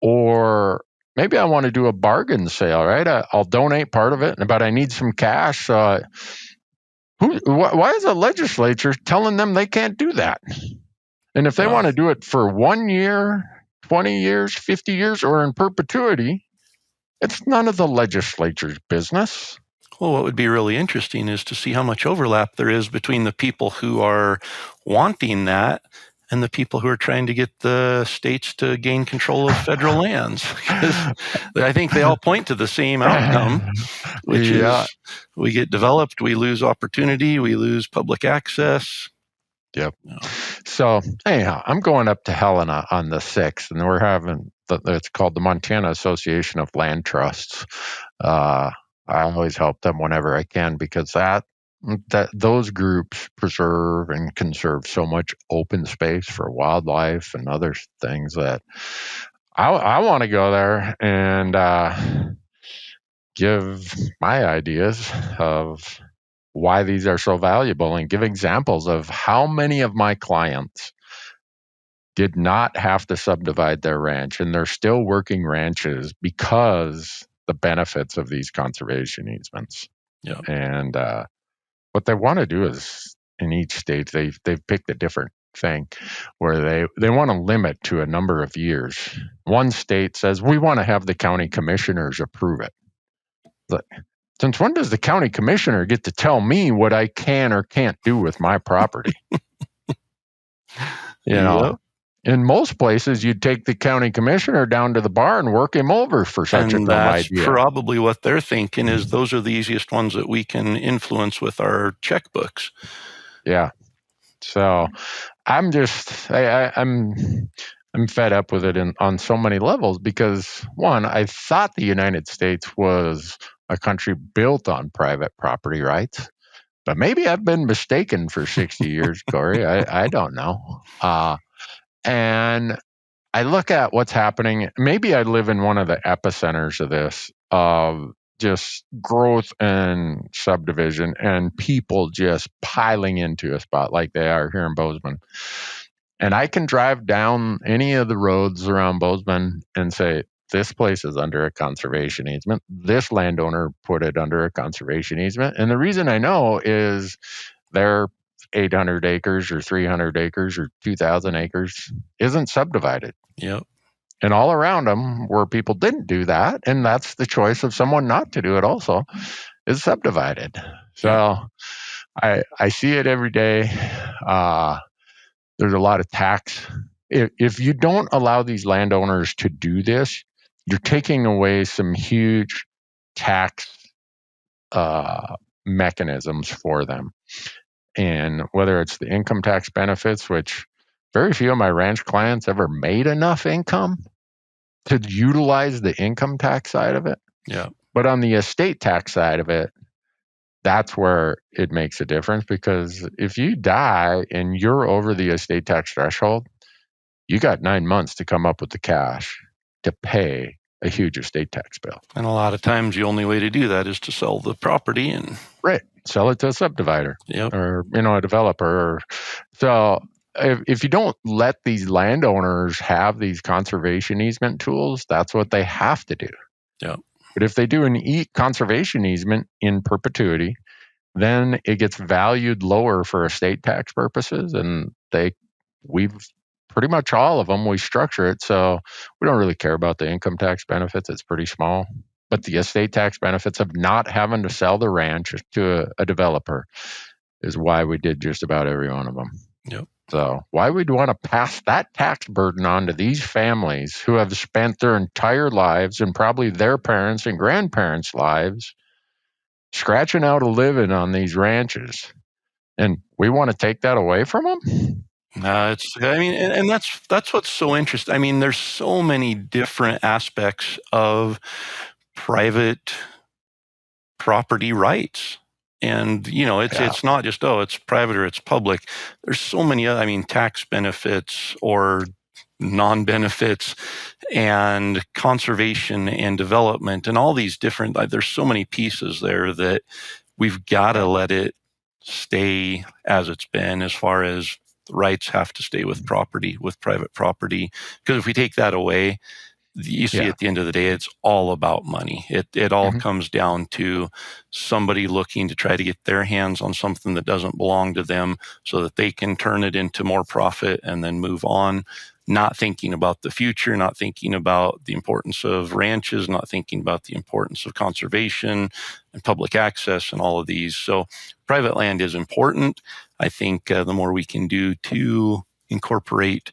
or maybe I want to do a bargain sale, right? I'll donate part of it, but I need some cash. Why is the legislature telling them they can't do that? And if they want to do it for 1 year, 20 years, 50 years, or in perpetuity, it's none of the legislature's business. Well, what would be really interesting is to see how much overlap there is between the people who are wanting that and the people who are trying to get the states to gain control of federal lands. I think they all point to the same outcome, which is we get developed, we lose opportunity, we lose public access. Yep. So anyhow, I'm going up to Helena on the 6th, and we're having, it's called the Montana Association of Land Trusts. I always help them whenever I can, because that those groups preserve and conserve so much open space for wildlife and other things that I want to go there and give my ideas of why these are so valuable and give examples of how many of my clients did not have to subdivide their ranch, and they're still working ranches because the benefits of these conservation easements. Yeah. And what they want to do is, in each state, they've picked a different thing where they want to limit to a number of years. One state says, we want to have the county commissioners approve it. But since when does the county commissioner get to tell me what I can or can't do with my property? You know, in most places, you'd take the county commissioner down to the bar and work him over for such a dumb idea. That's probably what they're thinking, is those are the easiest ones that we can influence with our checkbooks. Yeah. So I'm just, I'm fed up with it on so many levels, because one, I thought the United States was a country built on private property rights, but maybe I've been mistaken for 60 years, Corey. I don't know. And I look at what's happening. Maybe I live in one of the epicenters of this, of just growth and subdivision and people just piling into a spot like they are here in Bozeman. And I can drive down any of the roads around Bozeman and say, this place is under a conservation easement. This landowner put it under a conservation easement. And the reason I know is their 800 acres or 300 acres or 2,000 acres isn't subdivided. Yep. And all around them where people didn't do that, and that's the choice of someone not to do it also, is subdivided. So I see it every day. There's a lot of tax. If you don't allow these landowners to do this, you're taking away some huge tax mechanisms for them. And whether it's the income tax benefits, which very few of my ranch clients ever made enough income to utilize the income tax side of it. Yeah. But on the estate tax side of it, that's where it makes a difference, because if you die and you're over the estate tax threshold, you got 9 months to come up with the cash to pay a huge estate tax bill. And a lot of times the only way to do that is to sell the property and sell it to a subdivider. Yep. Or a developer. So if you don't let these landowners have these conservation easement tools, that's what they have to do. Yep. But if they do an conservation easement in perpetuity, then it gets valued lower for estate tax purposes, and we've pretty much all of them, we structure it so we don't really care about the income tax benefits. It's pretty small. But the estate tax benefits of not having to sell the ranch to a developer is why we did just about every one of them. Yep. So why would we want to pass that tax burden on to these families who have spent their entire lives, and probably their parents' and grandparents' lives, scratching out a living on these ranches? And we want to take that away from them? And that's what's so interesting. I mean, there's so many different aspects of private property rights. And, it's not just, it's private or it's public. There's so many other, tax benefits or non-benefits and conservation and development and all these different, there's so many pieces there that we've got to let it stay as it's been, as far as the rights have to stay with private property. Because if we take that away, you see at the end of the day, it's all about money. It all comes down to somebody looking to try to get their hands on something that doesn't belong to them so that they can turn it into more profit and then move on, not thinking about the future, not thinking about the importance of ranches, not thinking about the importance of conservation and public access and all of these. So private land is important. I think the more we can do to incorporate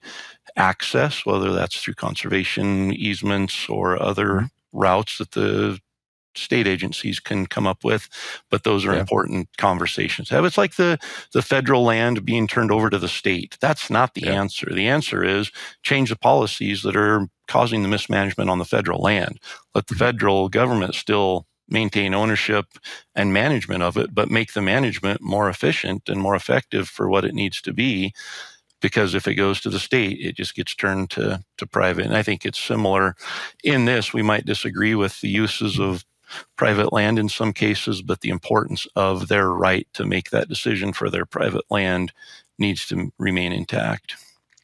access, whether that's through conservation easements or other routes that the state agencies can come up with, but those are important conversations to have. It's like the federal land being turned over to the state. That's not the answer. The answer is change the policies that are causing the mismanagement on the federal land. Let the federal government still maintain ownership and management of it, but make the management more efficient and more effective for what it needs to be. Because if it goes to the state, it just gets turned to private. And I think it's similar in this. We might disagree with the uses of private land in some cases, but the importance of their right to make that decision for their private land needs to remain intact.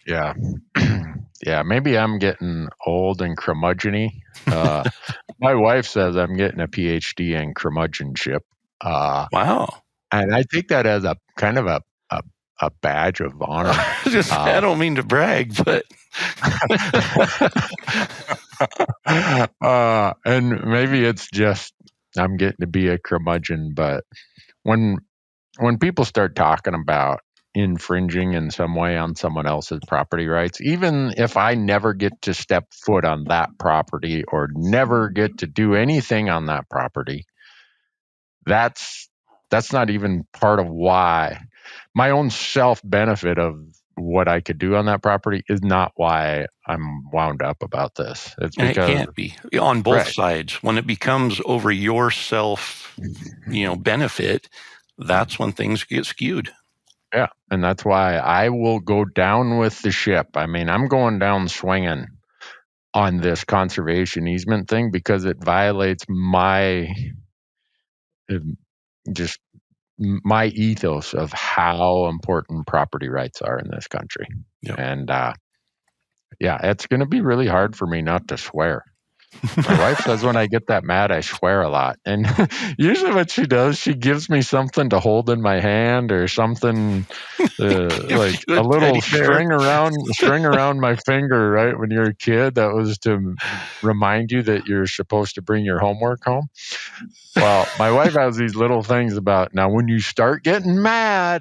Yeah. Yeah, maybe I'm getting old and curmudgeon-y. My wife says I'm getting a PhD in curmudgeonship. Wow. And I take that as a kind of a badge of honor. I don't mean to brag, but and maybe it's just I'm getting to be a curmudgeon. But when people start talking about infringing in some way on someone else's property rights, even if I never get to step foot on that property or never get to do anything on that property, that's not even part of why. My own self-benefit of what I could do on that property is not why I'm wound up about this. It's because it can't be on both sides. When it becomes over your self, benefit, that's when things get skewed. Yeah, and that's why I will go down with the ship. I mean, I'm going down swinging on this conservation easement thing because it violates my ethos of how important property rights are in this country. Yep. And it's going to be really hard for me not to swear. My wife says when I get that mad, I swear a lot. And usually what she does, she gives me something to hold in my hand or something like a little string around my finger, right? When you're a kid, that was to remind you that you're supposed to bring your homework home. Well, my wife has these little things about, now when you start getting mad,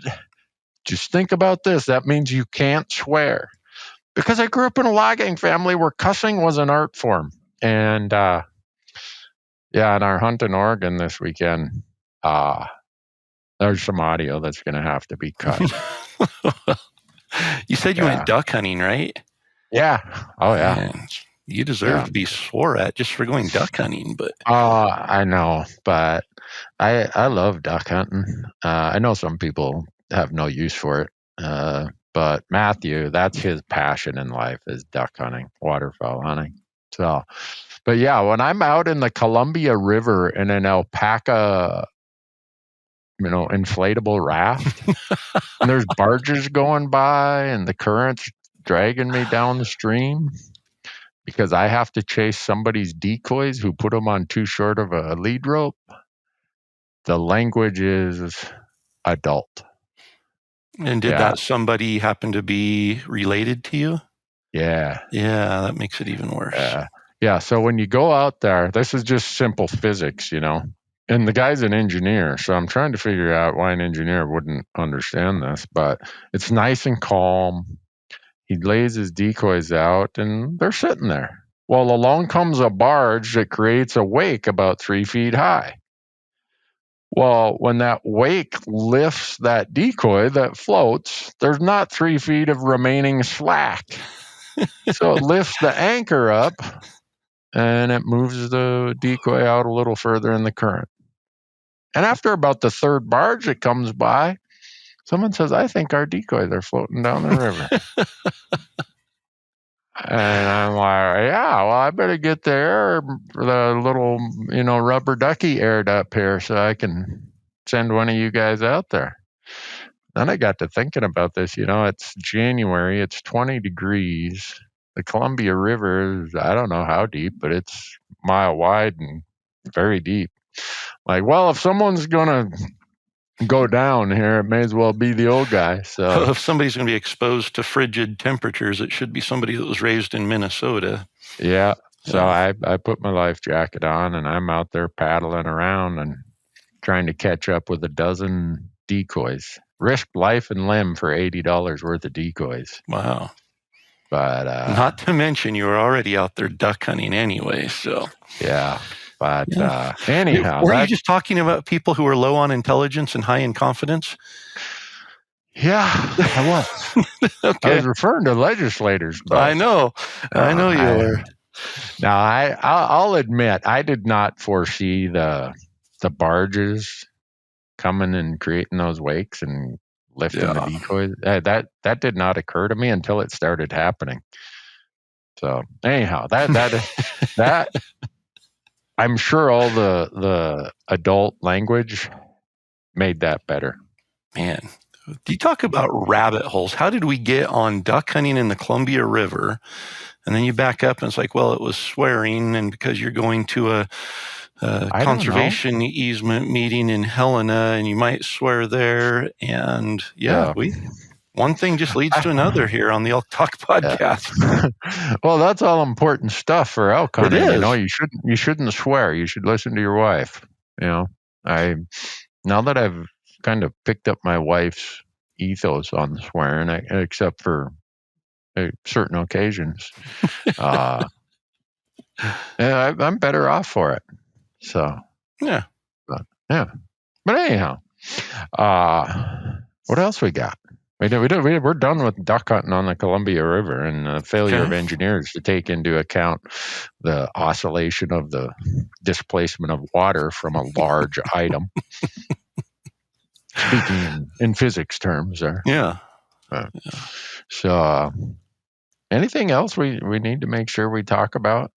just think about this. That means you can't swear. Because I grew up in a logging family where cussing was an art form. And in our hunt in Oregon this weekend, there's some audio that's going to have to be cut. You said you went duck hunting, right? Yeah. Oh, yeah. Man, you deserve to be swore at just for going duck hunting. But I know, but I love duck hunting. I know some people have no use for it. But Matthew, that's his passion in life, is duck hunting, waterfowl hunting. So, but yeah, when I'm out in the Columbia River in an alpaca, inflatable raft, and there's barges going by and the current's dragging me down the stream because I have to chase somebody's decoys who put them on too short of a lead rope, the language is adult. And did that somebody happen to be related to you? Yeah. Yeah, that makes it even worse. Yeah, so when you go out there, this is just simple physics, And the guy's an engineer, so I'm trying to figure out why an engineer wouldn't understand this, but it's nice and calm. He lays his decoys out, and they're sitting there. Well, along comes a barge that creates a wake about 3 feet high. Well, when that wake lifts that decoy that floats, there's not 3 feet of remaining slack. So it lifts the anchor up and it moves the decoy out a little further in the current. And after about the third barge that comes by, someone says, I think our decoys are floating down the river. And I'm like, yeah, well, I better get the little, rubber ducky aired up here so I can send one of you guys out there. Then I got to thinking about this, it's January, it's 20 degrees. The Columbia River is, I don't know how deep, but it's a mile wide and very deep. Like, well, if someone's going to go down here, it may as well be the old guy. So if somebody's going to be exposed to frigid temperatures, it should be somebody that was raised in Minnesota. Yeah. So I put my life jacket on and I'm out there paddling around and trying to catch up with a dozen decoys. risked life and limb for $80 worth of decoys. Wow. But not to mention you were already out there duck hunting anyway. So yeah. But anyhow, were you just talking about people who are low on intelligence and high in confidence? Yeah, I was. Okay. I was referring to legislators. But, I know you were. Now, I'll admit, I did not foresee the barges coming and creating those wakes and lifting the decoys. That did not occur to me until it started happening. So anyhow, that I'm sure all the adult language made that better. Man, do you talk about rabbit holes? How did we get on duck hunting in the Columbia River? And then you back up and it's like, well, it was swearing, and because you're going to a conservation easement meeting in Helena, and you might swear there. And one thing just leads to another here on the Elk Talk Podcast. Well, that's all important stuff for elk hunting. It is. You know, you shouldn't swear. You should listen to your wife. You know, now that I've kind of picked up my wife's ethos on swearing, except for certain occasions, I'm better off for it. So but anyhow, what else we got? We're done with duck hunting on the Columbia River and the failure of engineers to take into account the oscillation of the displacement of water from a large item. Speaking in physics terms there. So anything else we need to make sure we talk about?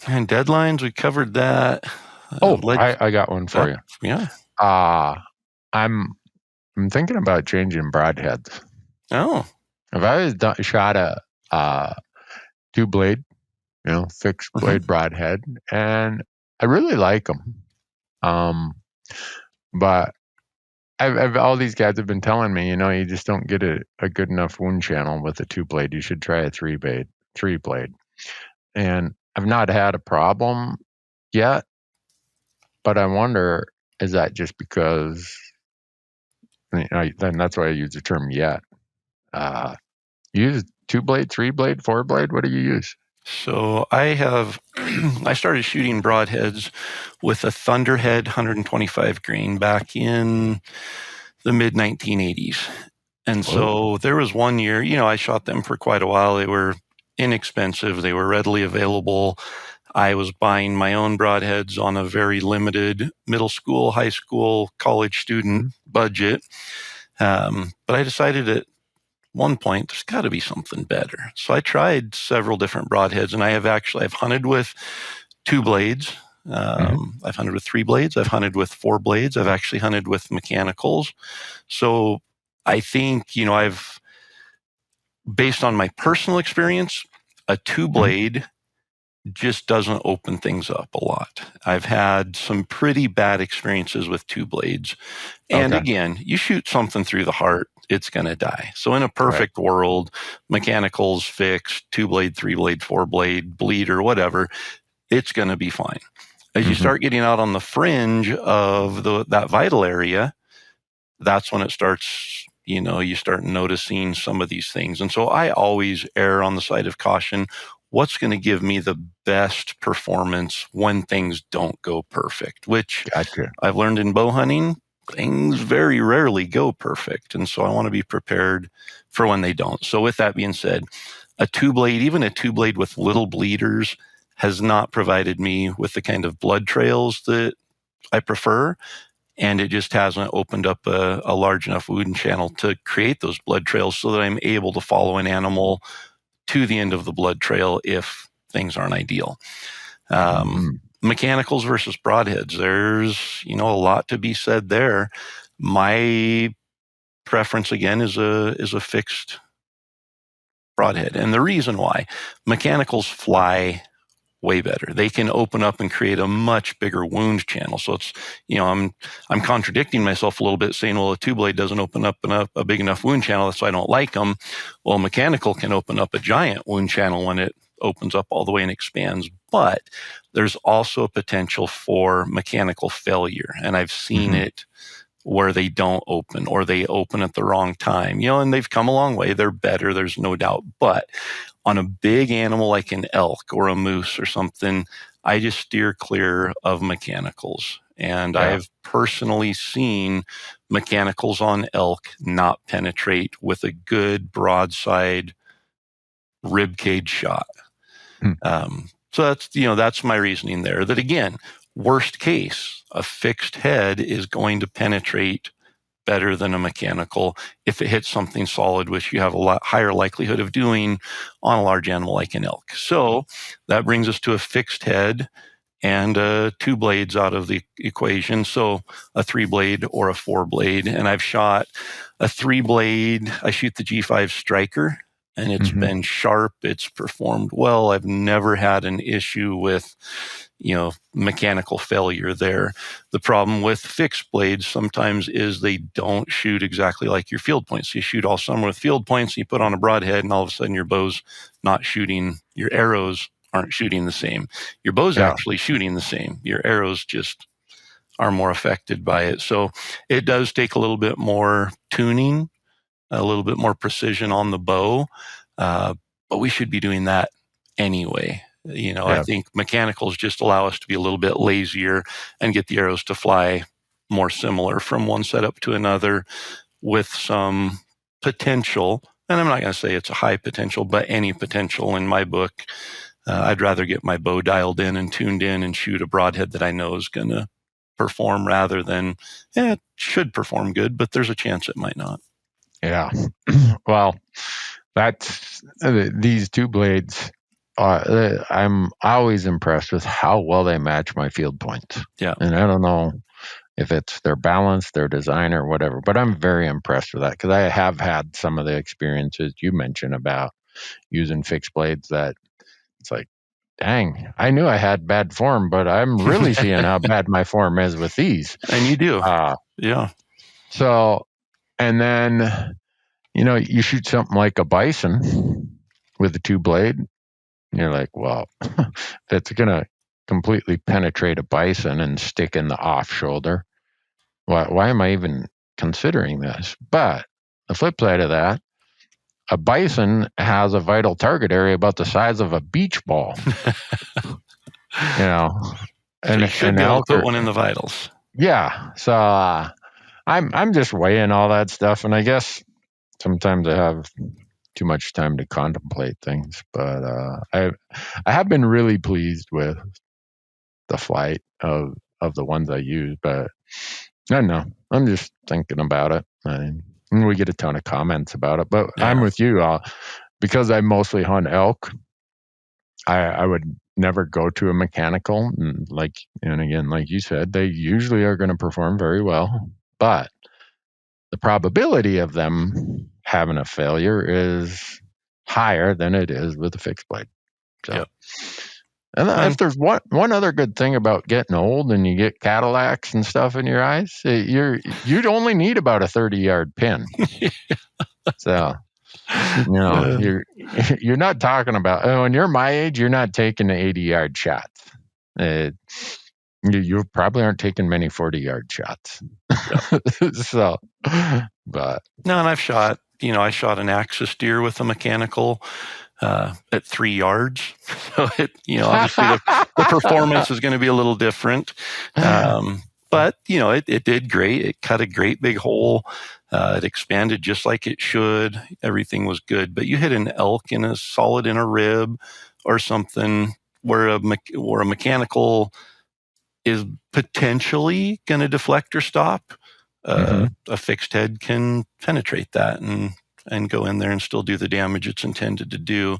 And deadlines, we covered that. I got one for you. Yeah. I'm thinking about changing broadheads. Oh. If I shot a 2-blade, fixed blade broadhead, and I really like them. But I've all these guys have been telling me, you just don't get a good enough wound channel with a 2-blade. You should try a 3-blade. And I've not had a problem yet, but I wonder, is that just because? Then that's why I use the term yet. Use 2-blade, 3-blade, 4-blade. What do you use? So I started shooting broadheads with a Thunderhead 125 grain back in the mid 1980s. And so there was one year, I shot them for quite a while. They were inexpensive. They were readily available. I was buying my own broadheads on a very limited middle school, high school, college student budget. But I decided at one point, there's got to be something better. So I tried several different broadheads, and I've hunted with 2 blades. I've hunted with 3 blades. I've hunted with 4 blades. I've actually hunted with mechanicals. So I think, based on my personal experience, a 2-blade just doesn't open things up a lot. I've had some pretty bad experiences with 2 blades. And again, you shoot something through the heart, it's going to die. So in a perfect world, mechanicals fixed, 2-blade, 3-blade, 4-blade, bleeder, whatever, it's going to be fine. As you start getting out on the fringe of that vital area, that's when it starts, you start noticing some of these things. And so I always err on the side of caution. What's going to give me the best performance when things don't go perfect, which I've learned in bow hunting, things very rarely go perfect. And so I want to be prepared for when they don't. So with that being said, a 2-blade, even a 2-blade with little bleeders, has not provided me with the kind of blood trails that I prefer. And it just hasn't opened up a large enough wound channel to create those blood trails so that I'm able to follow an animal to the end of the blood trail if things aren't ideal. Mechanicals versus broadheads, there's a lot to be said there. My preference again is a fixed broadhead, and the reason why: mechanicals fly way better. They can open up and create a much bigger wound channel. So it's, I'm contradicting myself a little bit, saying, well, a 2-blade doesn't open up a big enough wound channel, that's why I don't like them. Well, mechanical can open up a giant wound channel when it opens up all the way and expands. But there's also a potential for mechanical failure, and I've seen it where they don't open or they open at the wrong time, and they've come a long way. They're better. There's no doubt. But on a big animal like an elk or a moose or something, I just steer clear of mechanicals. And I've personally seen mechanicals on elk not penetrate with a good broadside rib cage shot. So that's my reasoning there. That again, worst case, a fixed head is going to penetrate better than a mechanical if it hits something solid, which you have a lot higher likelihood of doing on a large animal like an elk. So that brings us to a fixed head and 2 blades out of the equation. So a 3-blade or a 4-blade. And I've shot a 3-blade. I shoot the G5 Striker, and it's been sharp. It's performed well. I've never had an issue with, mechanical failure there. The problem with fixed blades sometimes is they don't shoot exactly like your field points. You shoot all summer with field points, you put on a broadhead, and all of a sudden your bow's not shooting. Your arrows aren't shooting the same. Your bow's actually shooting the same. Your arrows just are more affected by it. So it does take a little bit more tuning, a little bit more precision on the bow, but we should be doing that anyway. I think mechanicals just allow us to be a little bit lazier and get the arrows to fly more similar from one setup to another with some potential. And I'm not going to say it's a high potential, but any potential in my book. I'd rather get my bow dialed in and tuned in and shoot a broadhead that I know is going to perform rather than, it should perform good, but there's a chance it might not. Yeah. Well, that's these 2 blades. I'm always impressed with how well they match my field points. Yeah. And I don't know if it's their balance, their design, or whatever, but I'm very impressed with that because I have had some of the experiences you mentioned about using fixed blades that it's like, dang, I knew I had bad form, but I'm really seeing how bad my form is with these. And you do. Yeah. So, and then, you shoot something like a bison with a 2-blade. And you're like, well, that's going to completely penetrate a bison and stick in the off shoulder. Why am I even considering this? But the flip side of that, a bison has a vital target area about the size of a beach ball. And you should be able to put one in the vitals. Yeah. So I'm just weighing all that stuff, and I guess sometimes I have too much time to contemplate things, but I have been really pleased with the flight of the ones I use. But I don't know, I'm just thinking about it, and we get a ton of comments about it. But I'm with you, because I mostly hunt elk. I would never go to a mechanical, and again, like you said, they usually are going to perform very well, but the probability of them having a failure is higher than it is with a fixed blade. So, and if there's one other good thing about getting old and you get Cadillacs and stuff in your eyes, you'd only need about a 30-yard pin. So, you're not talking about, when you're my age, you're not taking the 80-yard shots. You probably aren't taking many 40-yard shots. So, but no, and I've shot, I shot an axis deer with a mechanical at 3 yards. So obviously the performance is going to be a little different. But it did great. It cut a great big hole. It expanded just like it should. Everything was good. But you hit an elk in a rib or something where a mechanical is potentially going to deflect or stop. A fixed head can penetrate that and go in there and still do the damage it's intended to do.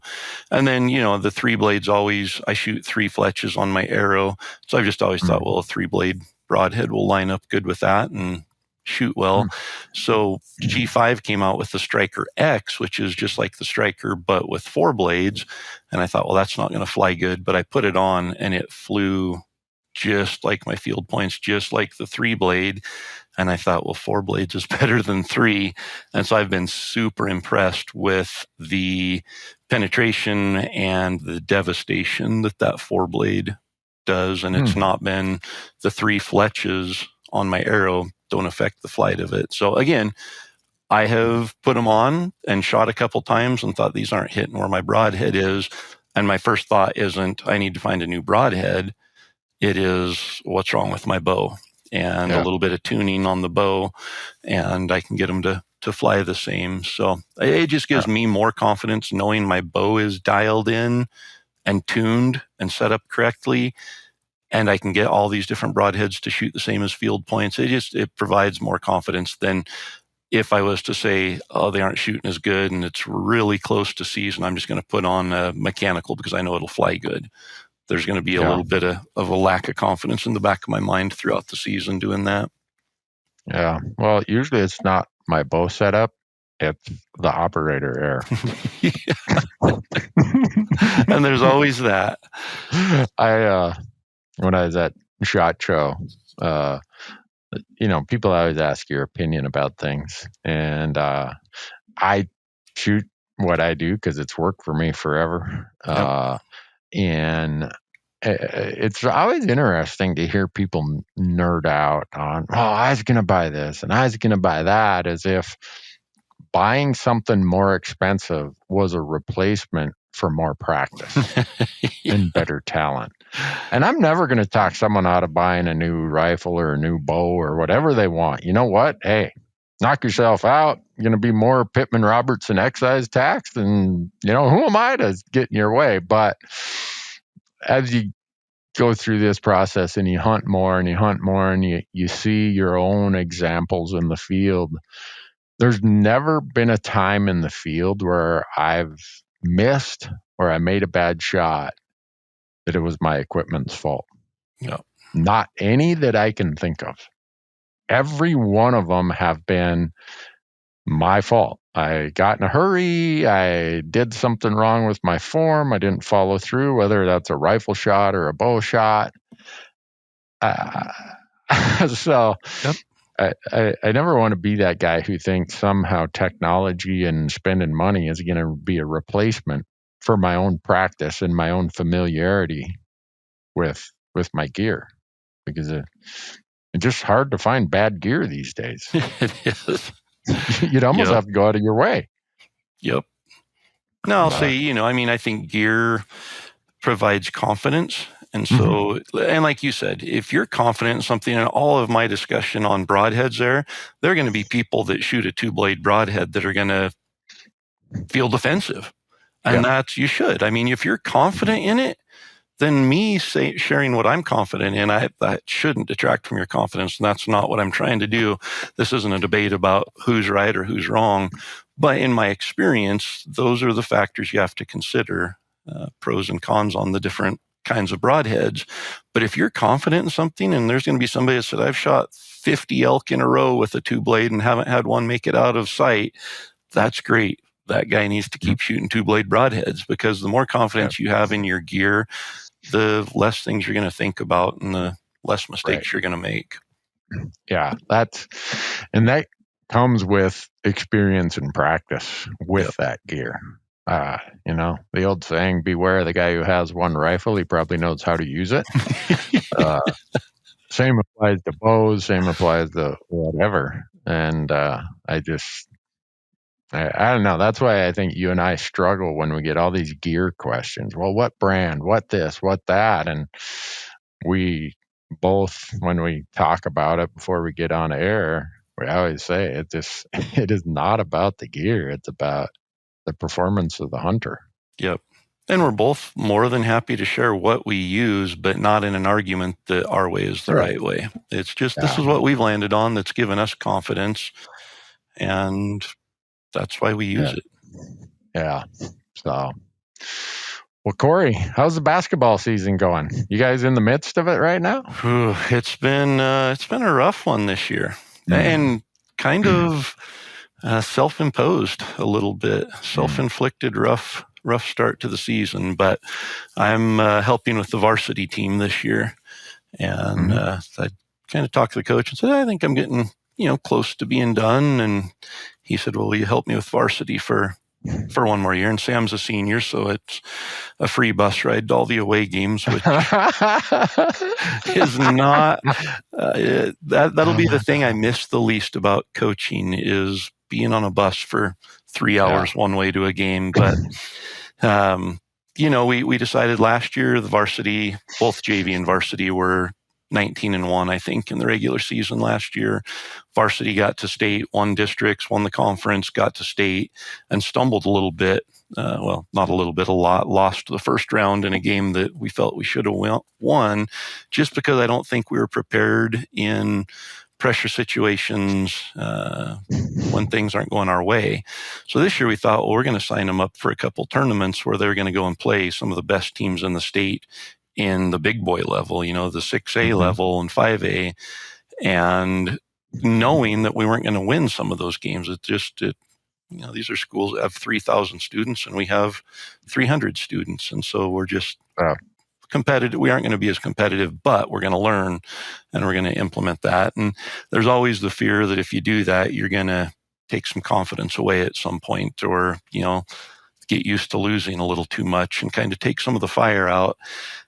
And then, the 3 blades I shoot 3 fletches on my arrow. So I've just always thought, well, a 3-blade broadhead will line up good with that and shoot well. So G5 came out with the Striker X, which is just like the Striker, but with 4 blades. And I thought, well, that's not going to fly good. But I put it on and it flew just like my field points, just like the 3-blade. And I thought, well, 4 blades is better than 3. And so I've been super impressed with the penetration and the devastation that 4-blade does. And it's not been the 3 fletches on my arrow. don't affect the flight of it. So again, I have put them on and shot a couple times and thought these aren't hitting where my broadhead is. And my first thought isn't, I need to find a new broadhead. It is, what's wrong with my bow? And a little bit of tuning on the bow, and I can get them to fly the same. So it just gives me more confidence knowing my bow is dialed in and tuned and set up correctly, and I can get all these different broadheads to shoot the same as field points. It provides more confidence than if I was to say, oh, they aren't shooting as good and it's really close to season, I'm just going to put on a mechanical because I know it'll fly good. There's going to be a little bit of a lack of confidence in the back of my mind throughout the season doing that. Yeah. Well, usually it's not my bow setup. It's the operator error. And there's always that. When I was at SHOT Show, people always ask your opinion about things. And I shoot what I do because it's worked for me forever. And it's always interesting to hear people nerd out on, I was going to buy this and I was going to buy that, as if buying something more expensive was a replacement for more practice and better talent. And I'm never going to talk someone out of buying a new rifle or a new bow or whatever they want. You know what? Hey, knock yourself out. You're going to be more Pittman Robertson excise tax, and who am I to get in your way? But as you go through this process and you hunt more and you see your own examples in the field, there's never been a time in the field where I've missed or I made a bad shot that it was my equipment's fault. Not any that I can think of. Every one of them have been my fault. I got in a hurry. I did something wrong with my form. I didn't follow through, whether that's a rifle shot or a bow shot. So I never want to be that guy who thinks somehow technology and spending money is going to be a replacement for my own practice and my own familiarity with my gear, because it's just hard to find bad gear these days. It is. You'd almost have to go out of your way. Yep. No, I'll say, I think gear provides confidence. And so, and like you said, if you're confident in something, and all of my discussion on broadheads there are going to be people that shoot a 2-blade broadhead that are going to feel defensive. And you should. If you're confident in it, then me sharing what I'm confident in, that shouldn't detract from your confidence. And that's not what I'm trying to do. This isn't a debate about who's right or who's wrong. But in my experience, those are the factors you have to consider, pros and cons on the different kinds of broadheads. But if you're confident in something, and there's going to be somebody that said, I've shot 50 elk in a row with a 2-blade and haven't had one make it out of sight, that's great. That guy needs to keep shooting 2-blade broadheads, because the more confidence you have in your gear, the less things you're going to think about and the less mistakes you're going to make. Yeah, that comes with experience and practice with that gear. The old saying, beware the guy who has one rifle. He probably knows how to use it. Same applies to bows, same applies to whatever. And I don't know. That's why I think you and I struggle when we get all these gear questions. Well, what brand, what this, what that? And we both, when we talk about it before we get on air, we always say it is not about the gear. It's about the performance of the hunter. Yep. And we're both more than happy to share what we use, but not in an argument that our way is the right way. It's just, this is what we've landed on that's given us confidence. And that's why we use it. Yeah. So, well, Corey, how's the basketball season going? You guys in the midst of it right now? It's been a rough one this year, and kind of self-imposed a little bit, self-inflicted rough start to the season. But I'm helping with the varsity team this year, and I kind of talked to the coach and said, I think I'm getting close to being done. And he said, well, will you help me with varsity for for one more year. And Sam's a senior, so it's a free bus ride to all the away games, which is not, that'll be the thing I miss the least about coaching, is being on a bus for 3 hours one way to a game. But, we decided last year the varsity, both JV and varsity, were 19-1, I think, in the regular season last year. Varsity got to state, won districts, won the conference, got to state, and stumbled a little bit. Well, not a little bit, a lot. Lost the first round in a game that we felt we should have won, just because I don't think we were prepared in pressure situations when things aren't going our way. So this year we thought, well, we're going to sign them up for a couple tournaments where they're going to go and play some of the best teams in the state in the big boy level, the 6A level and 5A, and knowing that we weren't going to win some of those games. These are schools that have 3,000 students and we have 300 students. And so we're just competitive. We aren't going to be as competitive, but we're going to learn and we're going to implement that. And there's always the fear that if you do that, you're going to take some confidence away at some point, or, get used to losing a little too much and kind of take some of the fire out.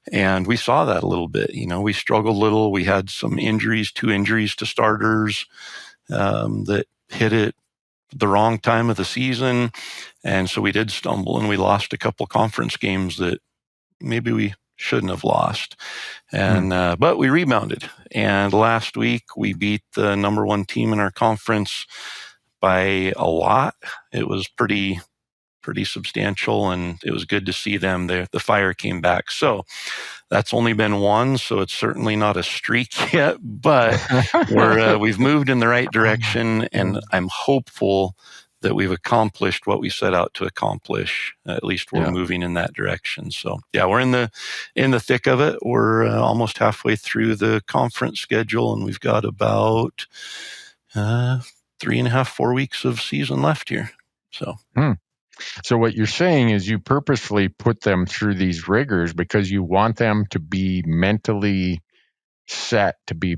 And we saw that a little bit. We struggled a little. We had some injuries, 2 injuries to starters that hit it the wrong time of the season. And so we did stumble and we lost a couple conference games that maybe we shouldn't have lost. And but we rebounded. And last week we beat the number 1 team in our conference by a lot. It was pretty substantial, and it was good to see them there. The fire came back. So that's only been 1, so it's certainly not a streak yet, but we've moved in the right direction, and I'm hopeful that we've accomplished what we set out to accomplish. At least we're moving in that direction. So we're in the thick of it. We're almost halfway through the conference schedule, and we've got about 3.5, 4 weeks of season left here. So. So what you're saying is you purposefully put them through these rigors because you want them to be mentally set to be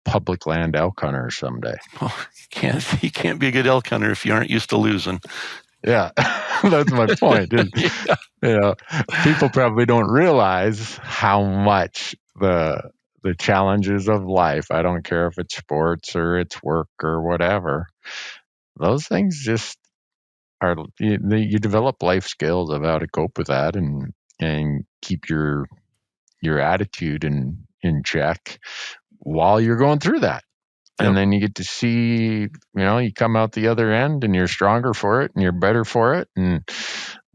public land elk hunters someday. Well, you can't be a good elk hunter if you aren't used to losing. Yeah, that's my point. People probably don't realize how much the challenges of life, I don't care if it's sports or it's work or whatever, those things just you develop life skills of how to cope with that and keep your attitude in check while you're going through that. And then you get to see, you come out the other end and you're stronger for it and you're better for it. And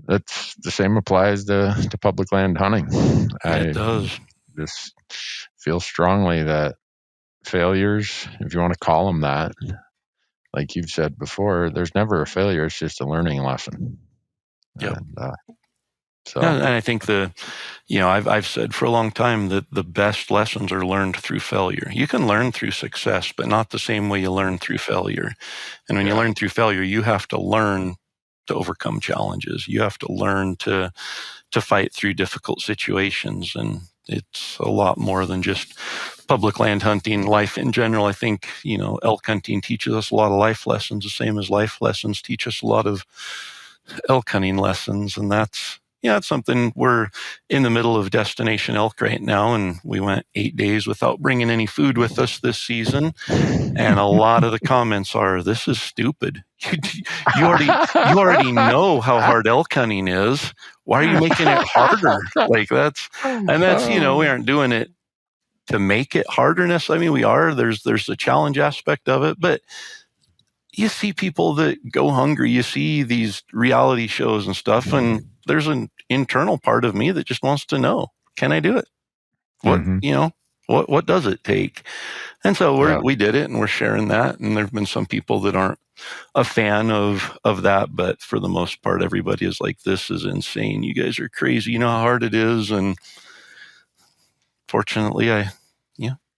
that's the same applies to public land hunting. It does. Just feel strongly that failures, if you want to call them that, like you've said before, there's never a failure. It's just a learning lesson. Yeah. And I think I've said for a long time that the best lessons are learned through failure. You can learn through success, but not the same way you learn through failure. And when you learn through failure, you have to learn to overcome challenges. You have to learn to fight through difficult situations. And it's a lot more than just public land hunting, life in general. I think, elk hunting teaches us a lot of life lessons, the same as life lessons teach us a lot of elk hunting lessons. And that's something. We're in the middle of Destination Elk right now, and we went 8 days without bringing any food with us this season. And a lot of the comments are, "This is stupid. You already know how hard elk hunting is. Why are you making it harder?" That's we aren't doing it to make it harder necessarily. I mean, we are. There's the challenge aspect of it, but you see people that go hungry. You see these reality shows and stuff, and there's an internal part of me that just wants to know, can I do it? What does it take? And so we did it, and we're sharing that. And there've been some people that aren't a fan of that, but for the most part, everybody is like, "This is insane. You guys are crazy. You know how hard it is." And fortunately, I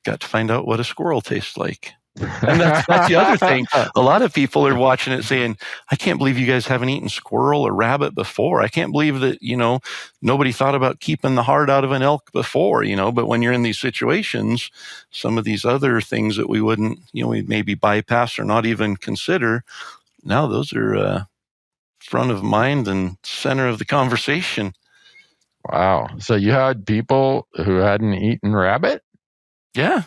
got to find out what a squirrel tastes like. And that's the other thing. A lot of people are watching it saying, "I can't believe you guys haven't eaten squirrel or rabbit before. I can't believe that, nobody thought about keeping the heart out of an elk before, But when you're in these situations, some of these other things that we wouldn't, we maybe bypass or not even consider, now those are front of mind and center of the conversation. Wow. So you had people who hadn't eaten rabbit? Yeah.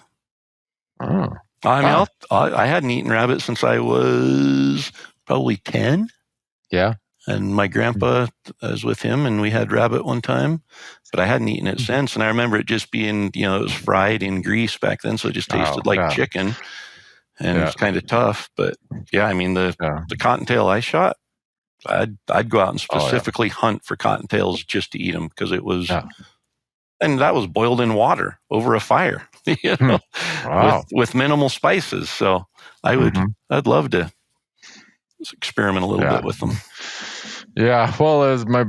Oh. I mean, I hadn't eaten rabbit since I was probably 10. Yeah. And my grandpa, I was with him, and we had rabbit one time, but I hadn't eaten it since. And I remember it just being, it was fried in grease back then, so it just tasted like chicken, and it was kind of tough. But yeah, I mean, the cottontail I shot, I'd go out and specifically hunt for cottontails just to eat them, because it was, and that was boiled in water over a fire, with minimal spices. So I'd love to experiment a little bit with them. Yeah, well, as my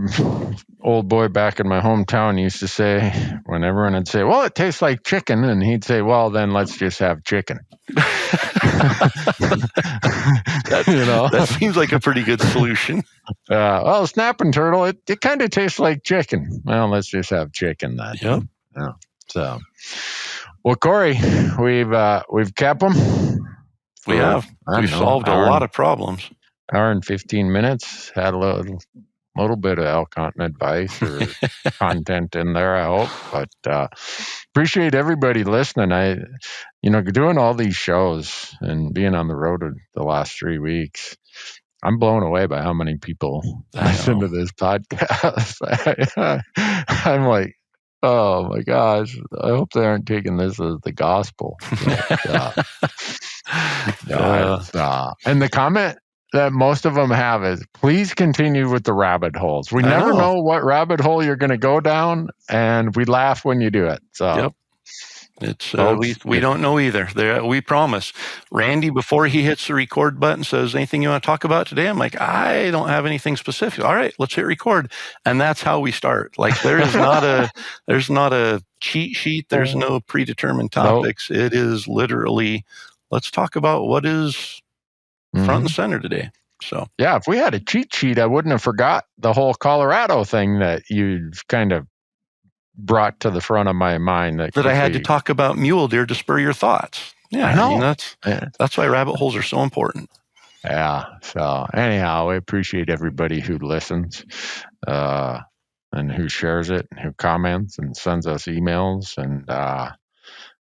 old boy back in my hometown used to say, when everyone would say, well, it tastes like chicken, and he'd say, well, then let's just have chicken. That seems like a pretty good solution. Well, snapping turtle, it kind of tastes like chicken. Well, let's just have chicken then. Yep. Yeah. So, well, Corey, we've kept them. We have. We've solved a lot of problems. Hour and 15 minutes. Had a little bit of elk hunting advice or content in there, I hope. But appreciate everybody listening. Doing all these shows and being on the road the last 3 weeks, I'm blown away by how many people listen to this podcast. I'm like, oh my gosh, I hope they aren't taking this as the gospel. And the comment that most of them have is, please continue with the rabbit holes. We never know what rabbit hole you're going to go down, and we laugh when you do it. So it's we don't know either. We promise. Randy, before he hits the record button, says, anything you want to talk about today? I'm like, I don't have anything specific. All right, let's hit record. And that's how we start. Like, there's not a cheat sheet. There's no predetermined topics. Nope. It is literally, let's talk about what is front and center today. So yeah, if we had a cheat sheet, I wouldn't have forgot the whole Colorado thing that you've kind of brought to the front of my mind. That I had to talk about mule deer to spur your thoughts. Yeah, I know. I mean, that's why rabbit holes are so important. Yeah. So anyhow, I appreciate everybody who listens and who shares it and who comments and sends us emails. And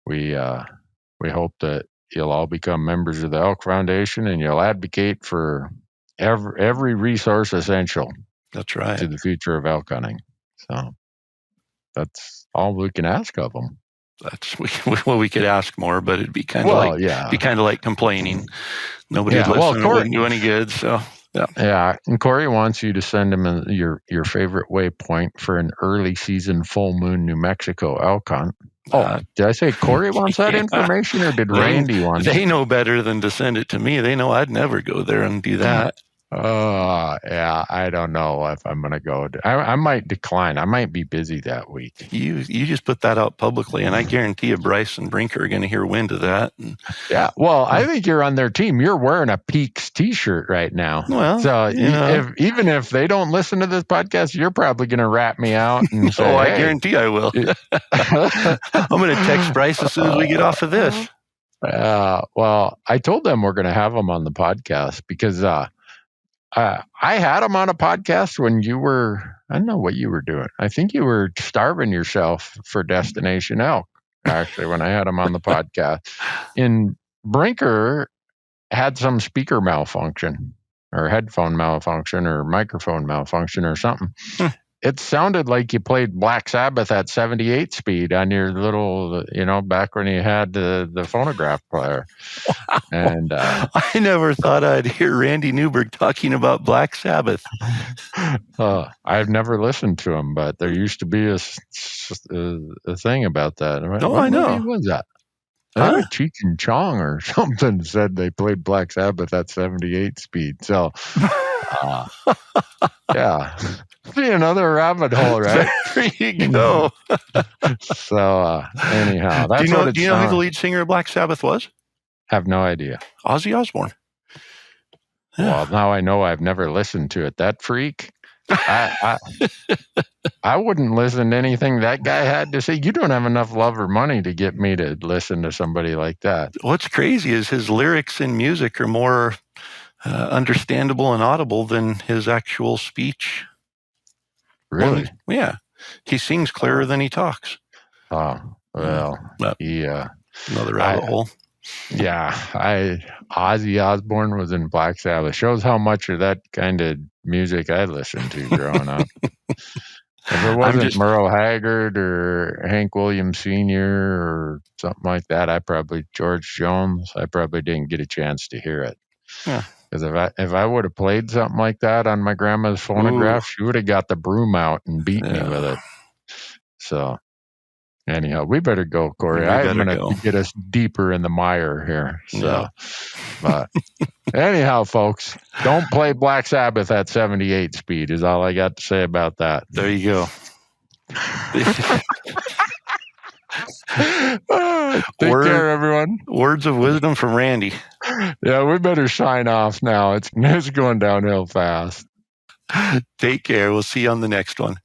we hope that you'll all become members of the Elk Foundation, and you'll advocate for every resource essential. That's right. To the future of elk hunting. So that's all we can ask of them. We could ask more, but it'd be kind of like complaining. Nobody would listen. It wouldn't do any good. So yeah. And Corey wants you to send him your favorite waypoint for an early season full moon New Mexico elk hunt. Did I say Corey wants that information, or did Randy want it? They know better than to send it to me. They know I'd never go there and do that. Yeah, I don't know if I'm going to go. I might decline. I might be busy that week. You just put that out publicly, and I guarantee you Bryce and Brinker are going to hear wind of that. Yeah, well, I think you're on their team. You're wearing a Peaks t-shirt right now. Well, so even if they don't listen to this podcast, you're probably going to rat me out and say, I guarantee I will. I'm going to text Bryce as soon as we get off of this. Well, I told them we're going to have them on the podcast because I had him on a podcast when you were, I don't know what you were doing. I think you were starving yourself for Destination Elk, actually, when I had him on the podcast. And Brinker had some speaker malfunction or headphone malfunction or microphone malfunction or something. It sounded like you played Black Sabbath at 78 speed on your little, back when you had the phonograph player. Wow. And I never thought I'd hear Randy Newberg talking about Black Sabbath. I've never listened to him, but there used to be a thing about that. I know. What was that? Cheech and Chong or something said they played Black Sabbath at 78 speed. So, yeah. See, another rabbit hole, right? There you go. So, anyhow, that's do you know who the lead singer of Black Sabbath was? Have no idea. Ozzy Osbourne. Yeah. Well, now I know. I've never listened to it. That freak. I wouldn't listen to anything that guy had to say. You don't have enough love or money to get me to listen to somebody like that. What's crazy is his lyrics and music are more understandable and audible than his actual speech. Really? Yeah. He sings clearer than he talks. Oh, well, another rabbit hole. Yeah, Ozzy Osbourne was in Black Sabbath. Shows how much of that kind of music I listened to growing up. If it wasn't Merle Haggard or Hank Williams Sr. or something like that, George Jones, I probably didn't get a chance to hear it. Yeah. Because if I would have played something like that on my grandma's phonograph, she would have got the broom out and beat me with it. So anyhow, we better go, Corey. I'm going to get us deeper in the mire here. So, but anyhow, folks, don't play Black Sabbath at 78 speed is all I got to say about that. There you go. Take care, everyone. Words of wisdom from Randy. Yeah, we better sign off now. It's going downhill fast. Take care. We'll see you on the next one.